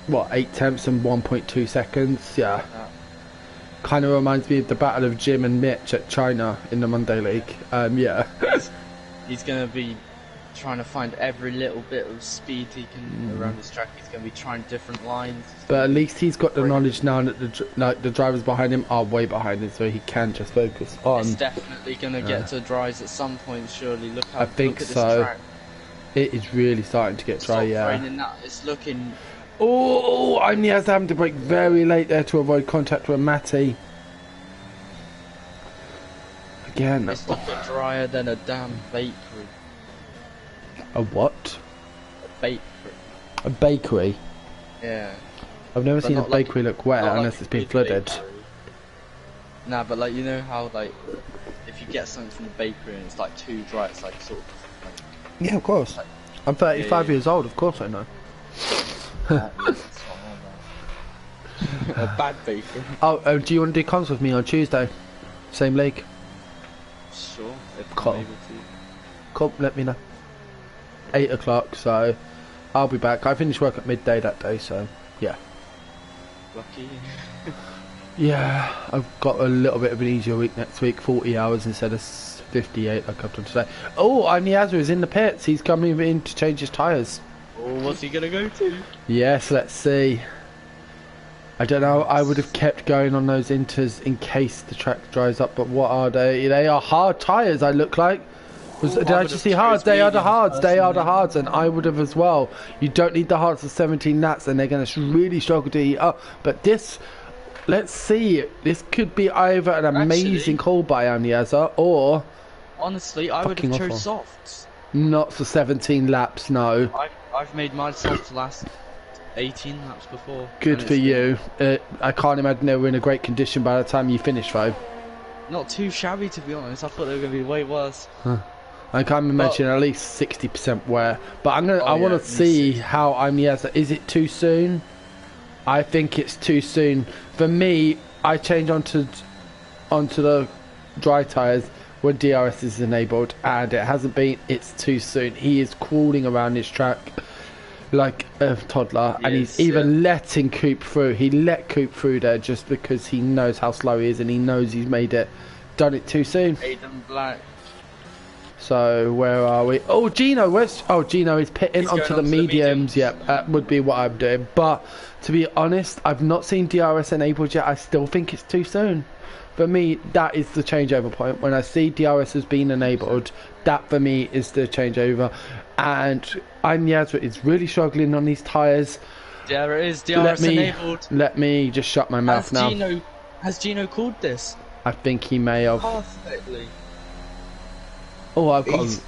what, 8 tenths and 1.2 seconds? Yeah. Kind of reminds me of the battle of Jim and Mitch at China in the Monday League. Yeah. He's going to be trying to find every little bit of speed he can around this track. He's going to be trying different lines. But at least he's got the knowledge now that the drivers behind him are way behind him, so he can just focus on. It's definitely going to get to dries at some point, surely. Look how I think look at so. this track. It is really starting to get dry, Stop yeah. raining that. It's looking... Oh, I'm having to brake very late there to avoid contact with Matty. Again. It's looking drier than a damn bakery. A what? A bakery. A bakery? Yeah. I've never seen a not like- bakery look wet not unless like it's a been big flooded. bakery. Nah, but like, you know how like, if you get something from the bakery and it's like too dry, it's like sort of like... Yeah, of course. I'm 35 years old, of course I know. A bad bakery. Oh, do you want to do comms with me on Tuesday? Same league? Sure, if Cool. I'm able to. Cool, let me know. 8 o'clock, so I'll be back. I finish work at midday that day, so yeah. Lucky. Yeah, I've got a little bit of an easier week next week, 40 hours instead of 58 like I've done today. Oh, Niaza is in the pits. He's coming in to change his tyres. Oh, what's he gonna go to? Yes, let's see. I don't know, I would have kept going on those inters in case the track dries up, but what are they? They are hard tyres, I look like. Did I just see hards? They are the hards, they are the hards, and I would have as well. You don't need the hards for 17 nats, and they're going to really struggle to heat up. But this, let's see, this could be either an amazing call by Niaza, or... Honestly, I would have chose softs. Not for 17 laps, no. I've made my soft to last 18 laps before. Good for you. I can't imagine they were in a great condition by the time you finished, though. Not too shabby, to be honest. I thought they were going to be way worse. I can't imagine at least 60% wear. But I want to see how Niaza. Is it too soon? I think it's too soon. For me, I change onto the dry tyres when DRS is enabled, and it hasn't been. It's too soon. He is crawling around this track like a toddler, and he's even letting Coop through. He let Coop through there just because he knows how slow he is, and he knows he's done it too soon. Aiden Black. So where are we? Oh, Gino, Gino is pitting onto the mediums. Yep, that would be what I'm doing. But to be honest, I've not seen DRS enabled yet. I still think it's too soon. For me, that is the changeover point. When I see DRS has been enabled, that for me is the changeover. And Niaza is really struggling on these tyres. There it is, DRS enabled. Let me just shut my mouth now. Has Gino called this? I think he may have. Perfectly. Oh, I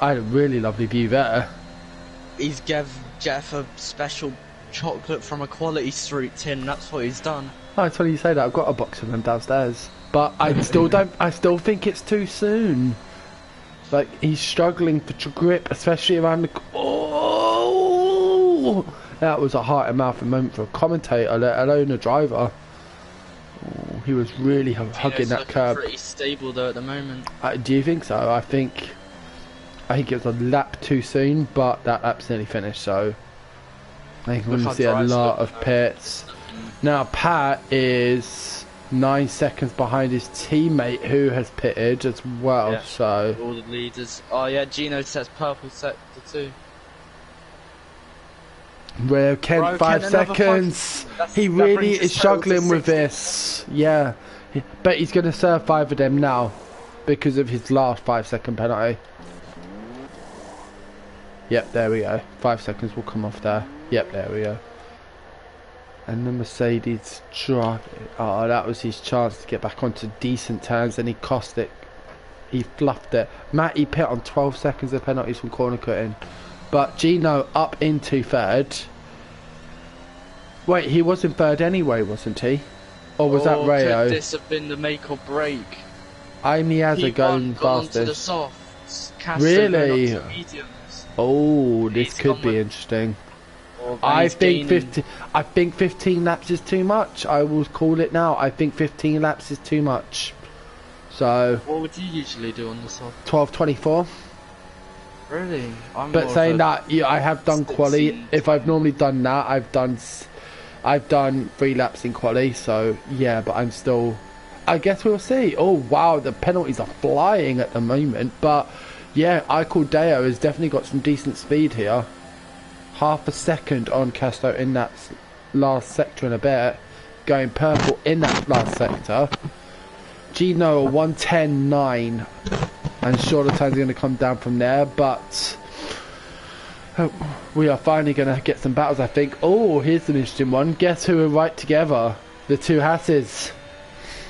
had a really lovely view there. He's gave Jeff a special chocolate from a Quality Street tin. That's what he's done. Oh, it's funny you say that. I've got a box of them downstairs. But I still think it's too soon. Like, he's struggling for grip, especially around the... Oh! That was a heart and mouth moment for a commentator, let alone a driver. Oh, he was really hugging that curb. Pretty stable though at the moment. Do you think so? I think it was a lap too soon, but that lap's nearly finished, so... I think we're going to see a lot of pits. Now, Pat is 9 seconds behind his teammate who has pitted as well, so... All the leaders. Oh yeah, Gino sets purple sector too. Well, Kent, 5 seconds. He really is struggling with this. Yeah. But he's going to serve 5 of them now because of his last 5-second penalty. Yep, there we go. 5 seconds will come off there. Yep, there we go. And the Mercedes driving. Oh, that was his chance to get back onto decent turns, and he cost it. He fluffed it. Matty pit on 12 seconds of penalties from corner cutting. But Gino up into third. Wait, he was in third anyway, wasn't he? Or was that Rayo? Could this have been the make or break? Niaza going fastest. The softs. Really? Mediums. Oh, this could be interesting. I think 15 laps is too much. I will call it now. I think 15 laps is too much. So. What would you usually do on the soft? 12:24. Really? But saying that, yeah, I have done quali. If I've normally done that, I've done 3 laps in quali. So yeah, but I'm still. I guess we'll see. Oh wow, the penalties are flying at the moment. But yeah, Deo has definitely got some decent speed here. Half a second on Castro in that last sector and a bit. Going purple in that last sector. Gino 1:10.9. I'm sure the time's going to come down from there, but we are finally going to get some battles, I think. Oh, here's an interesting one. Guess who are right together? The two Hasses.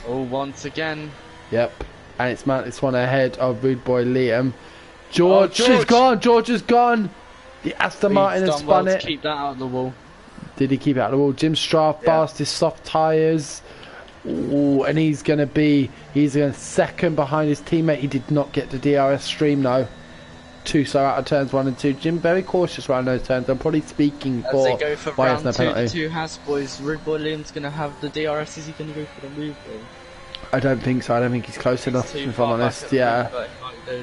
Oh, once again. Yep. And it's Mantis one ahead of Rude Boy Liam. George is gone. George is gone. The Aston Martin has spun it. Keep that out of the wall. Did he keep it out of the wall? Jim Straff, fastest soft tyres. Ooh, and he's going second behind his teammate. He did not get the DRS stream though. 2 so out of turns 1 and 2. Jim very cautious around those turns. I'm probably speaking as for they go for why round no 2, penalty. the 2 Haas boys. Rude Boy Liam's going to have the DRS. Is he going to go for the move though? I don't think so. I don't think he's close enough, if I'm honest. Yeah. But he might go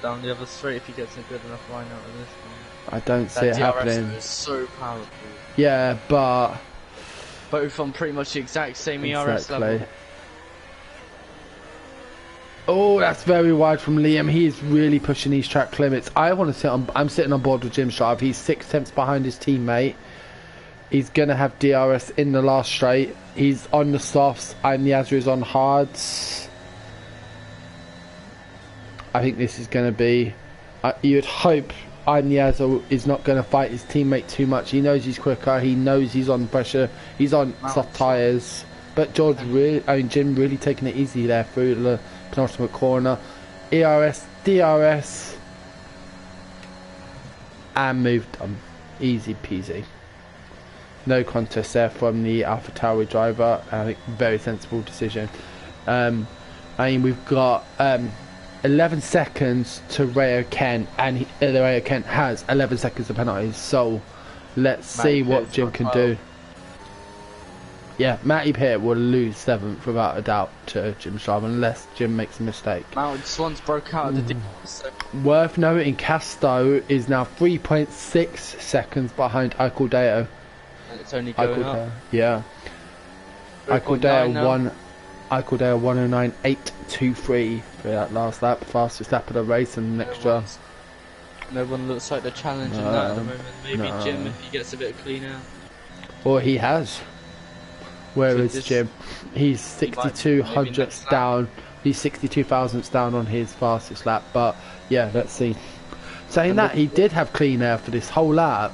down the other straight if he gets a good enough line out of this one. I don't see it happening. That DRS is so powerful. Yeah, but both on pretty much the exact same ERS level. Oh, that's very wide from Liam. He's really pushing these track limits. I'm sitting on board with Jim Straff. He's 6/10 behind his teammate. He's gonna have DRS in the last straight. He's on the softs. Niaza is on hards. I think this is gonna be. You'd hope Niaza is not gonna fight his teammate too much. He knows he's quicker. He knows he's on pressure. He's on soft tyres. But Jim really taking it easy there through the penultimate corner. ERS, DRS, and moved on. Easy peasy. No contest there from the AlphaTauri driver. I think very sensible decision. We've got 11 seconds to Rayo Kent, and Rayo Kent has 11 seconds of penalties. So let's see what Jim can do. Yeah, Matty Pitt will lose 7th without a doubt to Jim Straff unless Jim makes a mistake. Mounted Swans broke out of the DRS. Worth noting, Casto is now 3.6 seconds behind Deo. And it's only going up. Yeah. Deo 109.823 for that last lap. Fastest lap of the race and an extra. No one looks like they're challenging that at the moment. Maybe Jim if he gets a bit of clean air. Or he has. Where is Jim? He's 62 hundredths down. He's 62 thousandths down on his fastest lap. But yeah, let's see. Saying that, he did have clean air for this whole lap.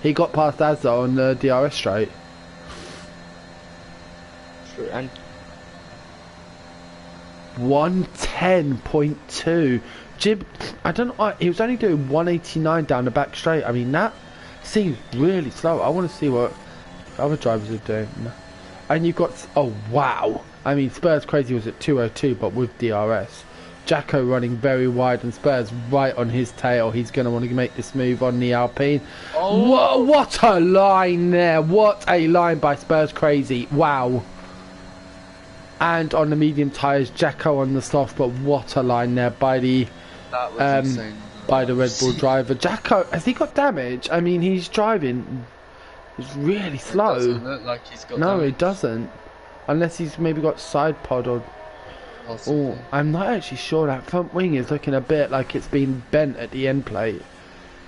He got past Azza on the DRS straight. True, and 110.2. Jim, I don't know. He was only doing 189 down the back straight. I mean, that seems really slow. I want to see what other drivers are doing. And you've got, oh wow, I mean Spurs Crazy was at 202 but with DRS. Jacko running very wide and Spurs right on his tail. He's going to want to make this move on the Alpine. Oh. What a line there. What a line by Spurs Crazy. Wow. And on the medium tyres, Jacko on the soft, but what a line there by the by the Red Bull driver. Jacko, has he got damage? I mean, he's driving. It's really slow. It doesn't look like he's got no, damage. it doesn't. Unless he's maybe got side pod or... Oh, I'm not actually sure. That front wing is looking a bit like it's been bent at the end plate.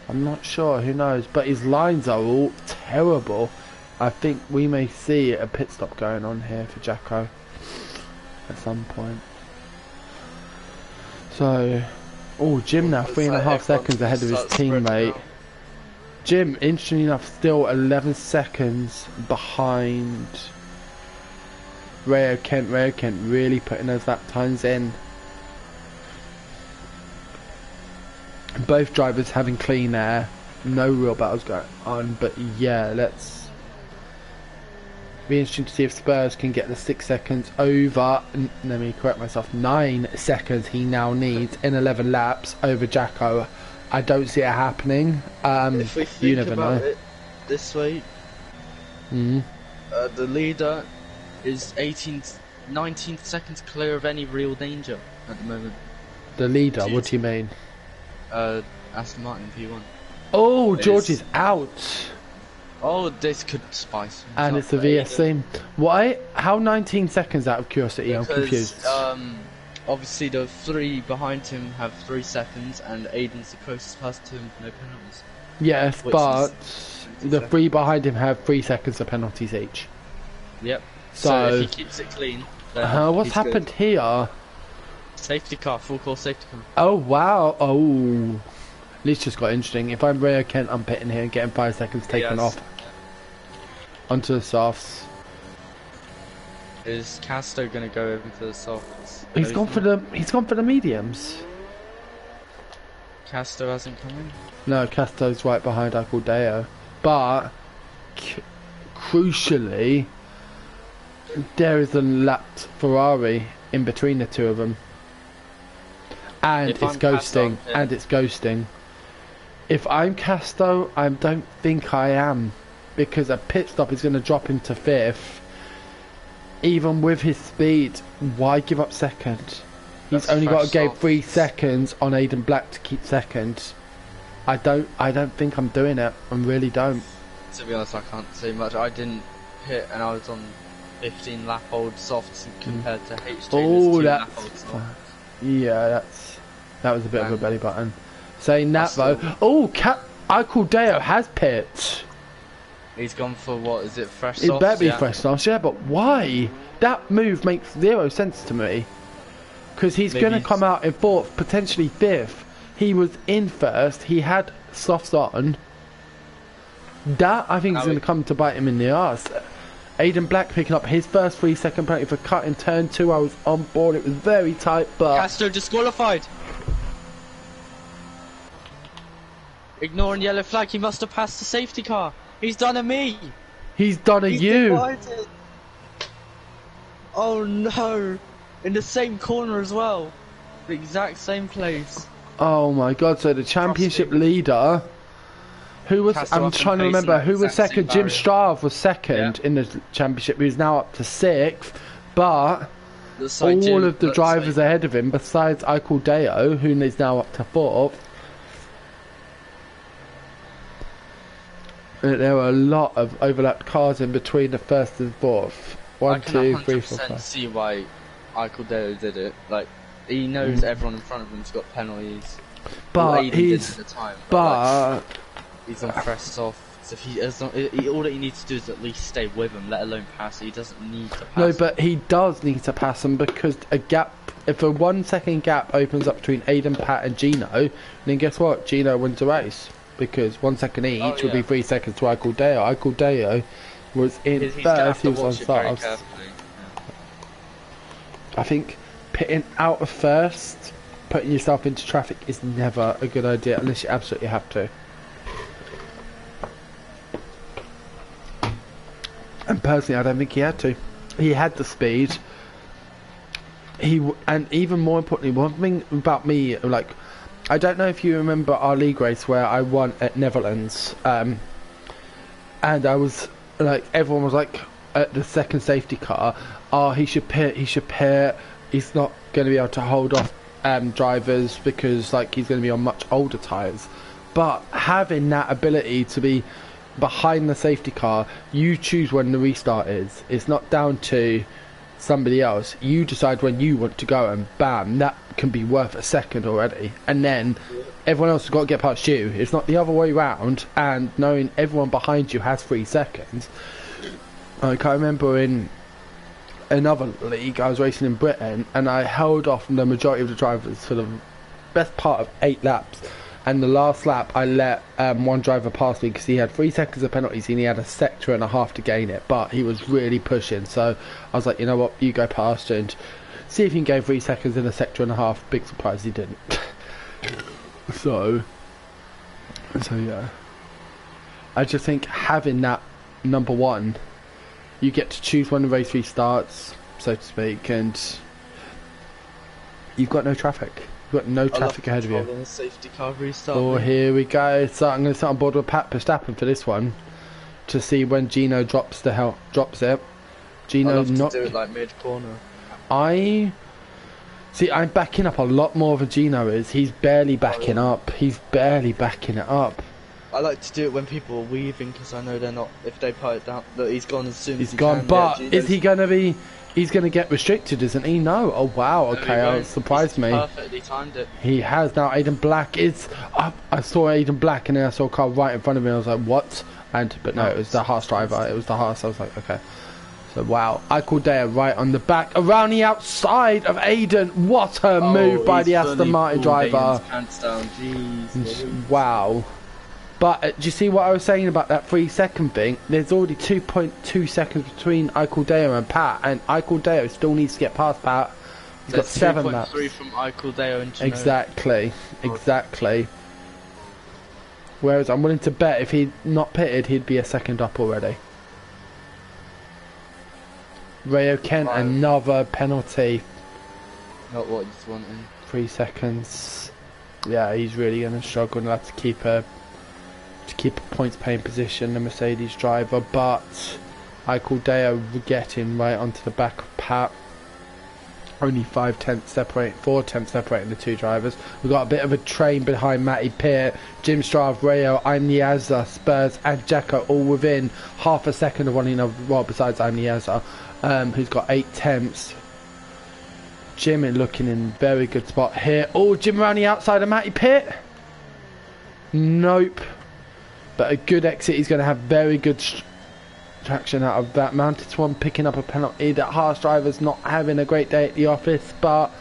I'm not sure. Who knows? But his lines are all terrible. I think we may see a pit stop going on here for Jacko at some point. So... Oh, Jim now 3.5 seconds ahead of his teammate. Jim, interestingly enough, still 11 seconds behind Rayo Kent. Rayo Kent really putting those lap times in. Both drivers having clean air. No real battles going on, but yeah, let's be interesting to see if Spurs can get the 6 seconds over. Let me correct myself. 9 seconds he now needs in 11 laps over Jacko. I don't see it happening. You never know. this way. The leader is 19 seconds clear of any real danger at the moment. The leader, what do you mean? Aston Martin P1. Oh, George is out. Oh, this could spice. And it's a VSC. Why? How 19 seconds out of curiosity? Because, I'm confused. Obviously the 3 behind him have 3 seconds, and Aiden's the closest person to him with no penalties. Yes, but the 3 behind him have 3 seconds of penalties each. Yep. So if he keeps it clean, then what's happened good. Here? Safety car, full course safety car. Oh wow! Oh, this just got interesting. If I'm Rio Kent, I'm pitting here and getting 5 seconds taken off onto the softs. Is Casto gonna go over for the softs? He's gone for the mediums. Casto hasn't come in. No, Casto's right behind Deo. But crucially, there is a lapped Ferrari in between the two of them. And it's ghosting. And it's ghosting. If I'm Casto, I don't think I am. Because a pit stop is going to drop him to 5th. Even with his speed, why give up second? He's only got to go 3 seconds on Aiden Black to keep second. I don't think I'm doing it. I really don't. To be honest, I can't say much. I didn't hit, and I was on 15 lap old softs compared to HJ. Oh, that's yeah, that was a bit of a belly button. Saying that though, Deo has pit. He's gone for what is it? Fresh softs? It better be fresh softs, yeah. But why? That move makes 0 sense to me. Because he's going to come out in 4th, potentially 5th. He was in 1st. He had softs on. That I think is going to come to bite him in the arse. Aiden Black picking up his first 3-second penalty for cut in turn 2. I was on board. It was very tight, but Castro disqualified. Ignoring yellow flag. He must have passed the safety car. He's done a me. He's done a you. Divided. Oh no! In the same corner as well. The exact same place. Oh my god! So the championship leader. Who was? I'm trying to remember who was second. Jim Strav was second in the championship. He's now up to 6th, but all of the drivers ahead of him, besides Deo, who is now up to 4th. There were a lot of overlapped cars in between the 1st and 4th. 1, 2, 3, 4, 5. I can 100% see why Deo did it. Like, he knows everyone in front of him's got penalties. But he's he's on fresh soft. So all that he needs to do is at least stay with him, let alone pass. He doesn't need to pass. No, but he does need to pass him because if a 1 second gap opens up between Aiden, Pat, and Gino, then guess what? Gino wins the race because 1 second each would be 3 seconds to Deo. Deo was in 1st. He was on softs. I think pitting out of 1st, putting yourself into traffic is never a good idea unless you absolutely have to. And personally, I don't think he had to. He had the speed. And even more importantly, one thing about me, like, I don't know if you remember our league race where I won at Netherlands, and I was like, everyone was like, at the second safety car, he should pit, he's not going to be able to hold off drivers because like he's going to be on much older tyres. But having that ability to be behind the safety car, you choose when the restart is. It's not down to somebody else. You decide when you want to go, and bam, that can be worth a second already. And then everyone else has got to get past you. It's not the other way round. And knowing everyone behind you has 3 seconds. Like, I remember in another league, I was racing in Britain, and I held off the majority of the drivers for the best part of 8 laps. And the last lap, I let one driver pass me because he had 3 seconds of penalties and he had a sector and a half to gain it. But he was really pushing, so I was like, you know what, you go past and see if you can gain 3 seconds in a sector and a half. Big surprise he didn't. so yeah. I just think having that number 1, you get to choose when the race restarts, so to speak, and you've got no traffic. You've got no traffic ahead of you. Safety car restart. Oh, here we go. So I'm going to start on board with Pat Verstappen for this one. to see when Gino drops it. Gino I'd love not to do it like mid-corner. I'm backing up a lot more than Gino is. He's barely backing up. He's barely backing it up. I like to do it when people are weaving because I know they're not. If they put it down, look, he's gone as soon as he gone. can. But yeah, is he going to be? He's going to get restricted, isn't he? No. Oh wow. Okay, that surprised me. Perfectly timed it. He has now. Aiden Black is up. I saw Aiden Black, and then I saw a car right in front of me. I was like, what? But no, it was the Haas driver. It was the Haas. I was like, okay. So wow, Icaldea right on the back, around the outside of Aiden. What a move by the Aston Martin driver! Jeez, wow. But do you see what I was saying about that 3-second thing? There's already 2.2 seconds between Icaldea and Pat, and Icaldea still needs to get past Pat. He's got 7 laps. 2.3 from Icaldea and Gino. Exactly. Whereas I'm willing to bet if he'd not pitted, he'd be a second up already. Rayo Kent, another penalty. Not what he's wanting. 3 seconds. Yeah, he's really going to struggle and have to keep a points paying position, the Mercedes driver. But Icaldea getting right onto the back of Pat. Only 4 tenths separating the two drivers. We've got a bit of a train behind Matty Peart, Jim Strav, Rayo, Niaza, Spurs and Jacko all within half a second of one another. Well, besides Niaza, who's got 8 tenths. Jim is looking in very good spot here. Oh, Jim around the outside of Matty Peart. Nope. But a good exit. He's going to have very good traction out of that. Mounted Swan picking up a penalty. That Haas driver's not having a great day at the office, but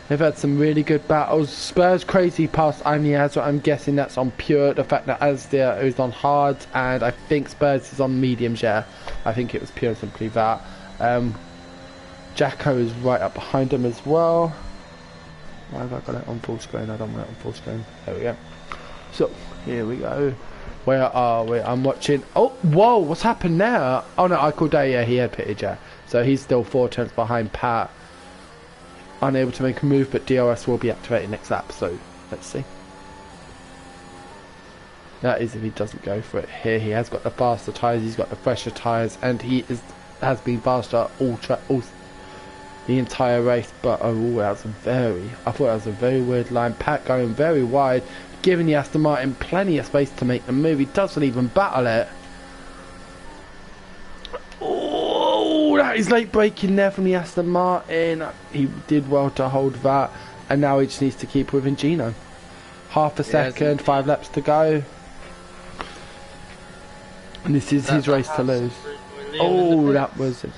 they've had some really good battles. Spurs crazy past Niaza. I'm guessing that's on pure. The fact that Asdia is on hard, and I think Spurs is on mediums. Yeah, I think it was pure simply that. Jacko is right up behind him as well. Why have I got it on full screen? I don't want it on full screen. There we go. So here we go. Where are we? I'm watching. Oh, whoa! What's happened there? Oh no, Icaldea. Yeah, he had pitted. Yeah, so he's still 4 tenths behind Pat. Unable to make a move, but DRS will be activated next lap. So let's see. That is if he doesn't go for it here. He has got the faster tyres. He's got the fresher tyres, and he has been faster all the entire race. But oh, I thought that was a very weird line. Pat going very wide, giving the Aston Martin plenty of space to make the move. He doesn't even battle it. Oh, that is late braking there from the Aston Martin. He did well to hold that, and now he just needs to keep within Gino. Half a second, 5 laps to go. And this is his race to lose. Oh, that was it.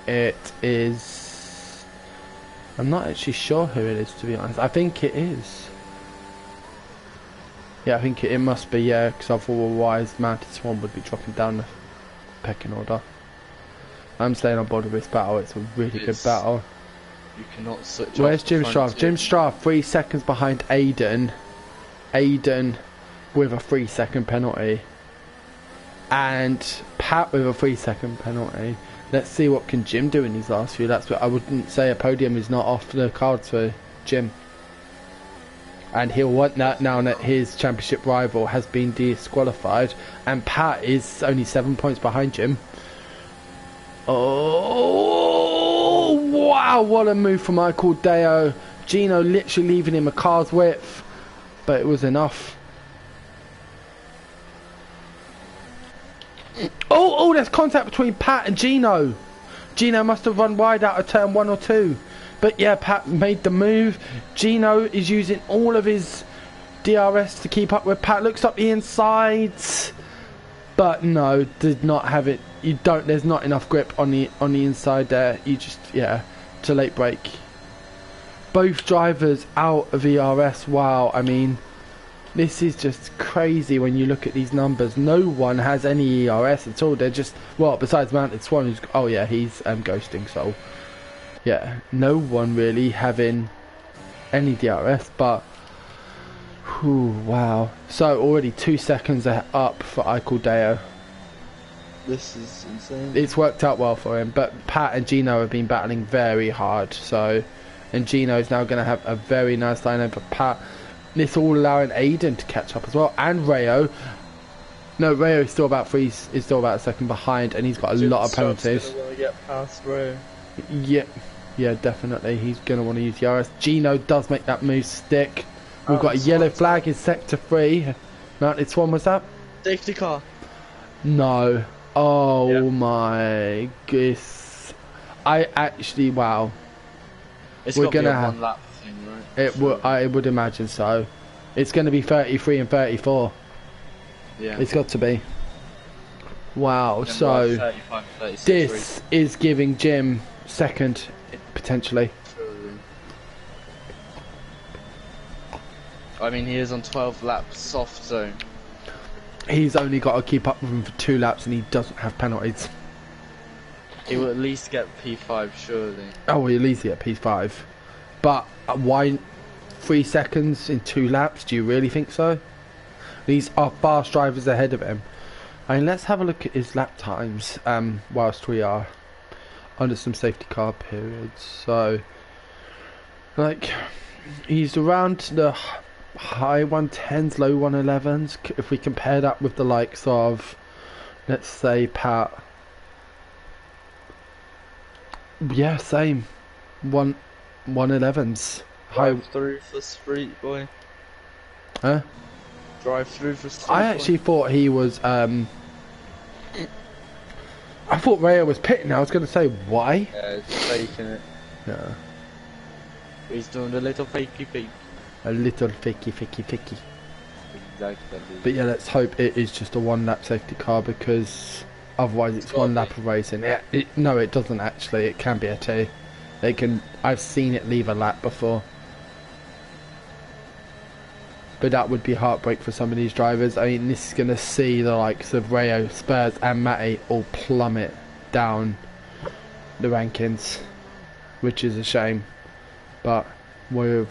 It is. I'm not actually sure who it is, to be honest. I think it is. Yeah, I think it must be, yeah, because otherwise Mounted Swan would be dropping down the pecking order. I'm staying on board with this battle. It's a really good battle. You cannot switch. Where's Jim Strav? Jim Strav 3 seconds behind Aiden. Aiden with a 3-second penalty. And Pat with a 3-second penalty. Let's see what can Jim do in these last few laps. But I wouldn't say a podium is not off the cards for Jim. And he'll want that now that his championship rival has been disqualified. And Pat is only 7 points behind Jim. Oh, wow, what a move from Icaldea. Gino literally leaving him a car's width. But it was enough. Oh, there's contact between Pat and Gino. Gino must have run wide out of turn 1 or 2. But yeah, Pat made the move. Gino is using all of his DRS to keep up with Pat. Looks up the insides. But no, did not have it. There's not enough grip on the inside there. You just, yeah, to late brake. Both drivers out of ERS. Wow, I mean, this is just crazy when you look at these numbers. No one has any ERS at all. They're just, well, besides Mounted Swan, who's, oh yeah, he's ghosting, so yeah, no one really having any DRS, but whew, wow. So already 2 seconds up for Icaldea. This is insane. It's worked out well for him, but Pat and Gino have been battling very hard, so, and Gino is now going to have a very nice line over Pat. This all allowing Aiden to catch up as well, and Rayo. No, Rayo is still about is still about a second behind, and he's got a lot of penalties. Gonna want to get past Rayo. Yeah, yeah, definitely. He's gonna want to use DRS. Gino does make that move stick. We've got a yellow flag in sector 3. Mounted Swan, was that? Safety car. No. Oh Yeah. my goodness. I actually, wow. It's We're gonna gonna be a have one lap thing, right? it. I would imagine so. It's going to be 33 and 34. Yeah. It's got to be. Wow. And So 35, 36 this is giving Jim second potentially. I mean, he is on 12 laps soft zone. He's only got to keep up with him for 2 laps, and he doesn't have penalties. He will at least get P5, surely. Oh, well, at least he get P5. But why 3 seconds in 2 laps? Do you really think so? These are fast drivers ahead of him. I mean, let's have a look at his lap times whilst we are under some safety car periods. So, like, he's around the high 110s, low 111s. If we compare that with the likes of, let's say, Pat. Yeah, same. 111s. Drive through for Street Boy. Huh? Drive through for Street I Boy. actually thought he was. I thought Rayo was pitting. I was going to say why. Yeah, he's faking it. Yeah. He's doing a little fakey fake. A little ficky. Exactly. But yeah, let's hope it is just a 1 lap safety car, because otherwise it's 1 lap of racing. No, it doesn't actually. It can be a 2. They can. I've seen it leave a lap before. But that would be heartbreak for some of these drivers. I mean, this is going to see the likes of Rayo, Spurs and Matty all plummet down the rankings, which is a shame. But with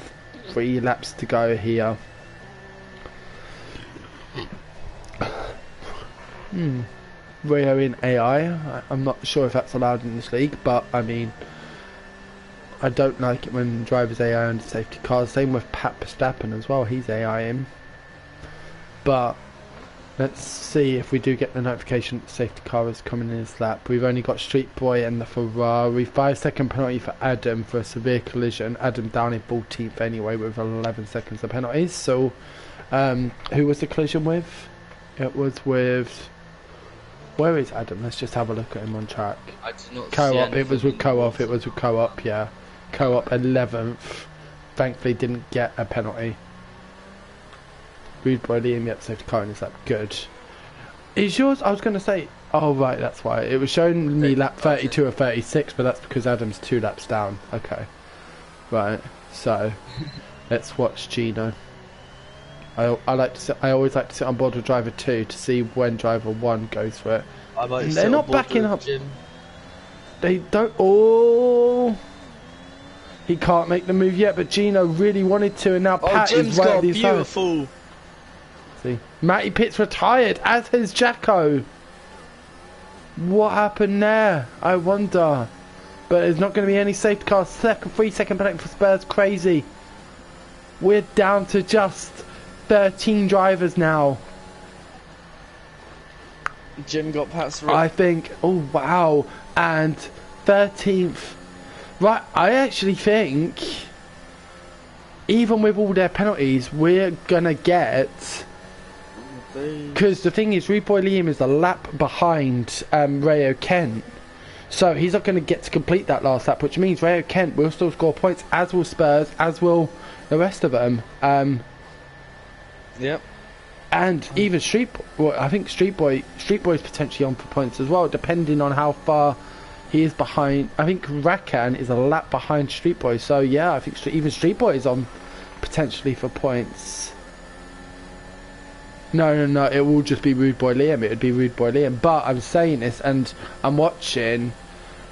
3 laps to go here. Rayo in AI. I'm not sure if that's allowed in this league, but I mean, I don't like it when drivers AI under safety cars. Same with Pat Verstappen as well. He's AI in. But let's see if we do get the notification that the safety car is coming in his lap. We've only got Street Boy and the Ferrari. 5-second penalty for Adam for a severe collision. Adam down in 14th anyway with 11 seconds of penalties. So, who was the collision with? It was with... Where is Adam? Let's just have a look at him on track. I did not Co-op. see It was with Co-op. It was with Co-op, yeah. Co-op 11th. Thankfully didn't get a penalty. Rude boy Liam, yep, safety car in his lap. Good. Is yours? I was going to say... Oh, right, that's why. It was showing me lap 32 or 36, but that's because Adam's 2 laps down. Okay. Right, so... let's watch Gino. I always like to sit on board with driver 2 to see when driver 1 goes for it. They're not backing up. They don't... Oh... He can't make the move yet, but Gino really wanted to, and now Pat is right at these beautiful. See, Matty Pitt's retired, as has Jacko. What happened there? I wonder. But there's not going to be any safety car. 3-second penalty for Spurs. Crazy. We're down to just 13 drivers now. Jim got Pat's I think. Oh wow, and 13th. Right, I actually think, even with all their penalties, we're gonna get... Because the thing is, Rude Boy Liam is a lap behind Rayo Kent. So he's not going to get to complete that last lap, which means Rayo Kent will still score points, as will Spurs, as will the rest of them. Yep. And even Street Boy, well, I think Street Boy's potentially on for points as well, depending on how far... He is behind. I think Rakan is a lap behind Street Boy. So yeah, I think even Street Boy is on potentially for points. No. It will just be Rude Boy Liam. It would be Rude Boy Liam. But I'm saying this, and I'm watching.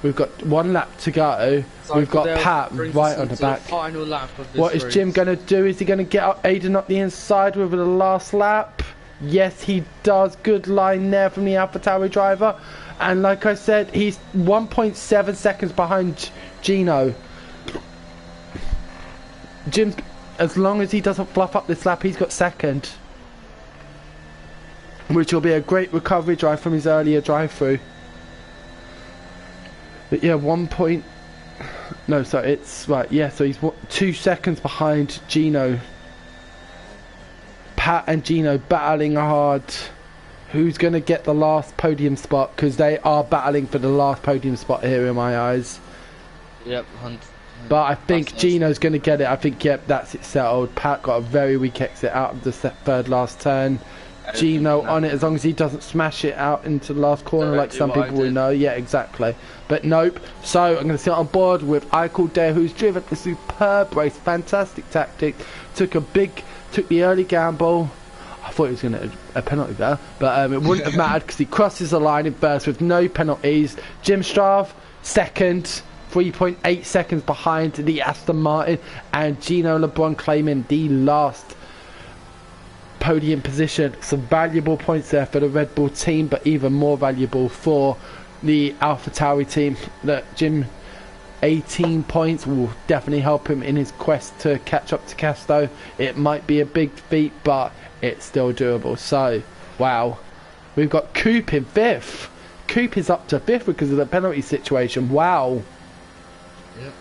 We've got 1 lap to go. So we've got Pat right on the back. Final lap of this what is Jim going to do? Is he going to get Aiden up the inside with the last lap? Yes, he does. Good line there from the AlphaTauri driver. And like I said, he's 1.7 seconds behind Gino. Jim, as long as he doesn't fluff up this lap, he's got second. which will be a great recovery drive from his earlier drive-through. But yeah, 1 point. No, so it's right. Yeah, so he's 2 seconds behind Gino. Pat and Gino battling hard. Who's going to get the last podium spot? Because they are battling for the last podium spot here in my eyes. Yep, but I think Gino's going to get it. I think, yep, that's it settled. Pat got a very weak exit out of the third last turn. Gino on it as long as he doesn't smash it out into the last corner like some people will know. Yeah, exactly. But nope. So I'm going to sit on board with Eichel Dale, who's driven a superb race. Fantastic tactic. Took the early gamble. I thought he was going to a penalty there, but it wouldn't have mattered because he crosses the line in first with no penalties. Jim Strav second, 3.8 seconds behind the Aston Martin, and Gino LeBron claiming the last podium position. Some valuable points there for the Red Bull team, but even more valuable for the AlphaTauri team. Look, Jim, 18 points will definitely help him in his quest to catch up to Casto. It might be a big feat, but it's still doable. So, wow. We've got Coop in 5th. Coop is up to 5th because of the penalty situation. Wow. Yep.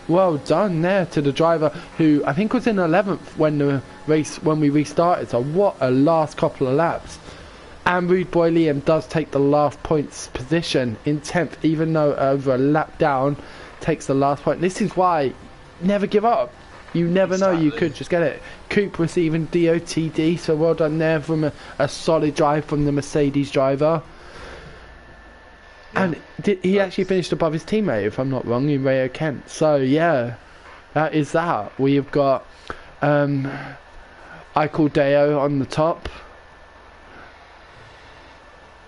Well done there to the driver who I think was in 11th when we restarted. So what a last couple of laps. And Rude Boy Liam does take the last points position in 10th, even though over a lap down takes the last point. This is why never give up. You never know, you could just get it. Coop receiving DOTD, so well done there from a solid drive from the Mercedes driver. Yeah. And he actually finished above his teammate, if I'm not wrong, in Rayo Kent. So yeah, that is that. We've got Eichel Deo on the top.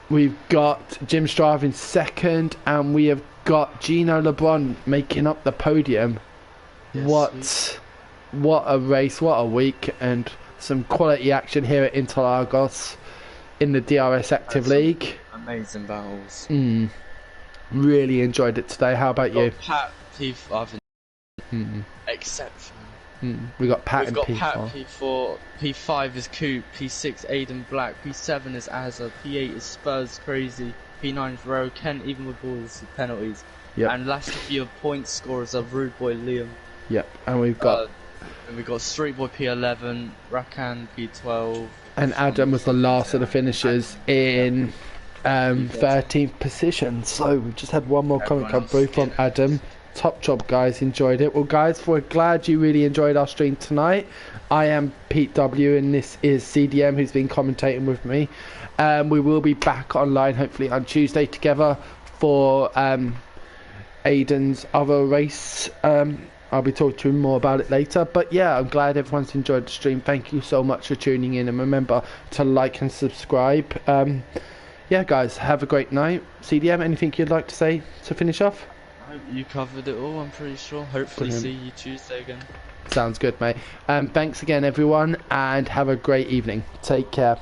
We've got Jim Strav in second, and we have got Gino LeBron making up the podium. Yes, what a race, what a week, and some quality action here at Interlagos in the DRS Active League. Amazing battles. Really enjoyed it today. How about you? Pat P5 exceptional. We got Pat We've and got P4. Pat P4, P5 is Coop, P6 Aiden Black, P7 is Azza, P8 is Spurs Crazy, P9 is Rayo Kent, even with all the penalties. Yep. And last few of point scorers are Rude Boy Liam. Yep, and we've got Street Boy P11, Rakan P12. And Adam was the last of the finishers in 13th position. So we just had one more comment come through from Adam. Top job, guys, enjoyed it. Well, guys, we're glad you really enjoyed our stream tonight. I am Pete W, and this is CDM, who's been commentating with me. We will be back online hopefully on Tuesday together for Aiden's other race. I'll be talking to him more about it later. But yeah, I'm glad everyone's enjoyed the stream. Thank you so much for tuning in, and remember to like and subscribe. Yeah, guys, have a great night. CDM, anything you'd like to say to finish off? You covered it all, I'm pretty sure. Hopefully see you Tuesday again. Sounds good, mate. Thanks again, everyone, and have a great evening. Take care.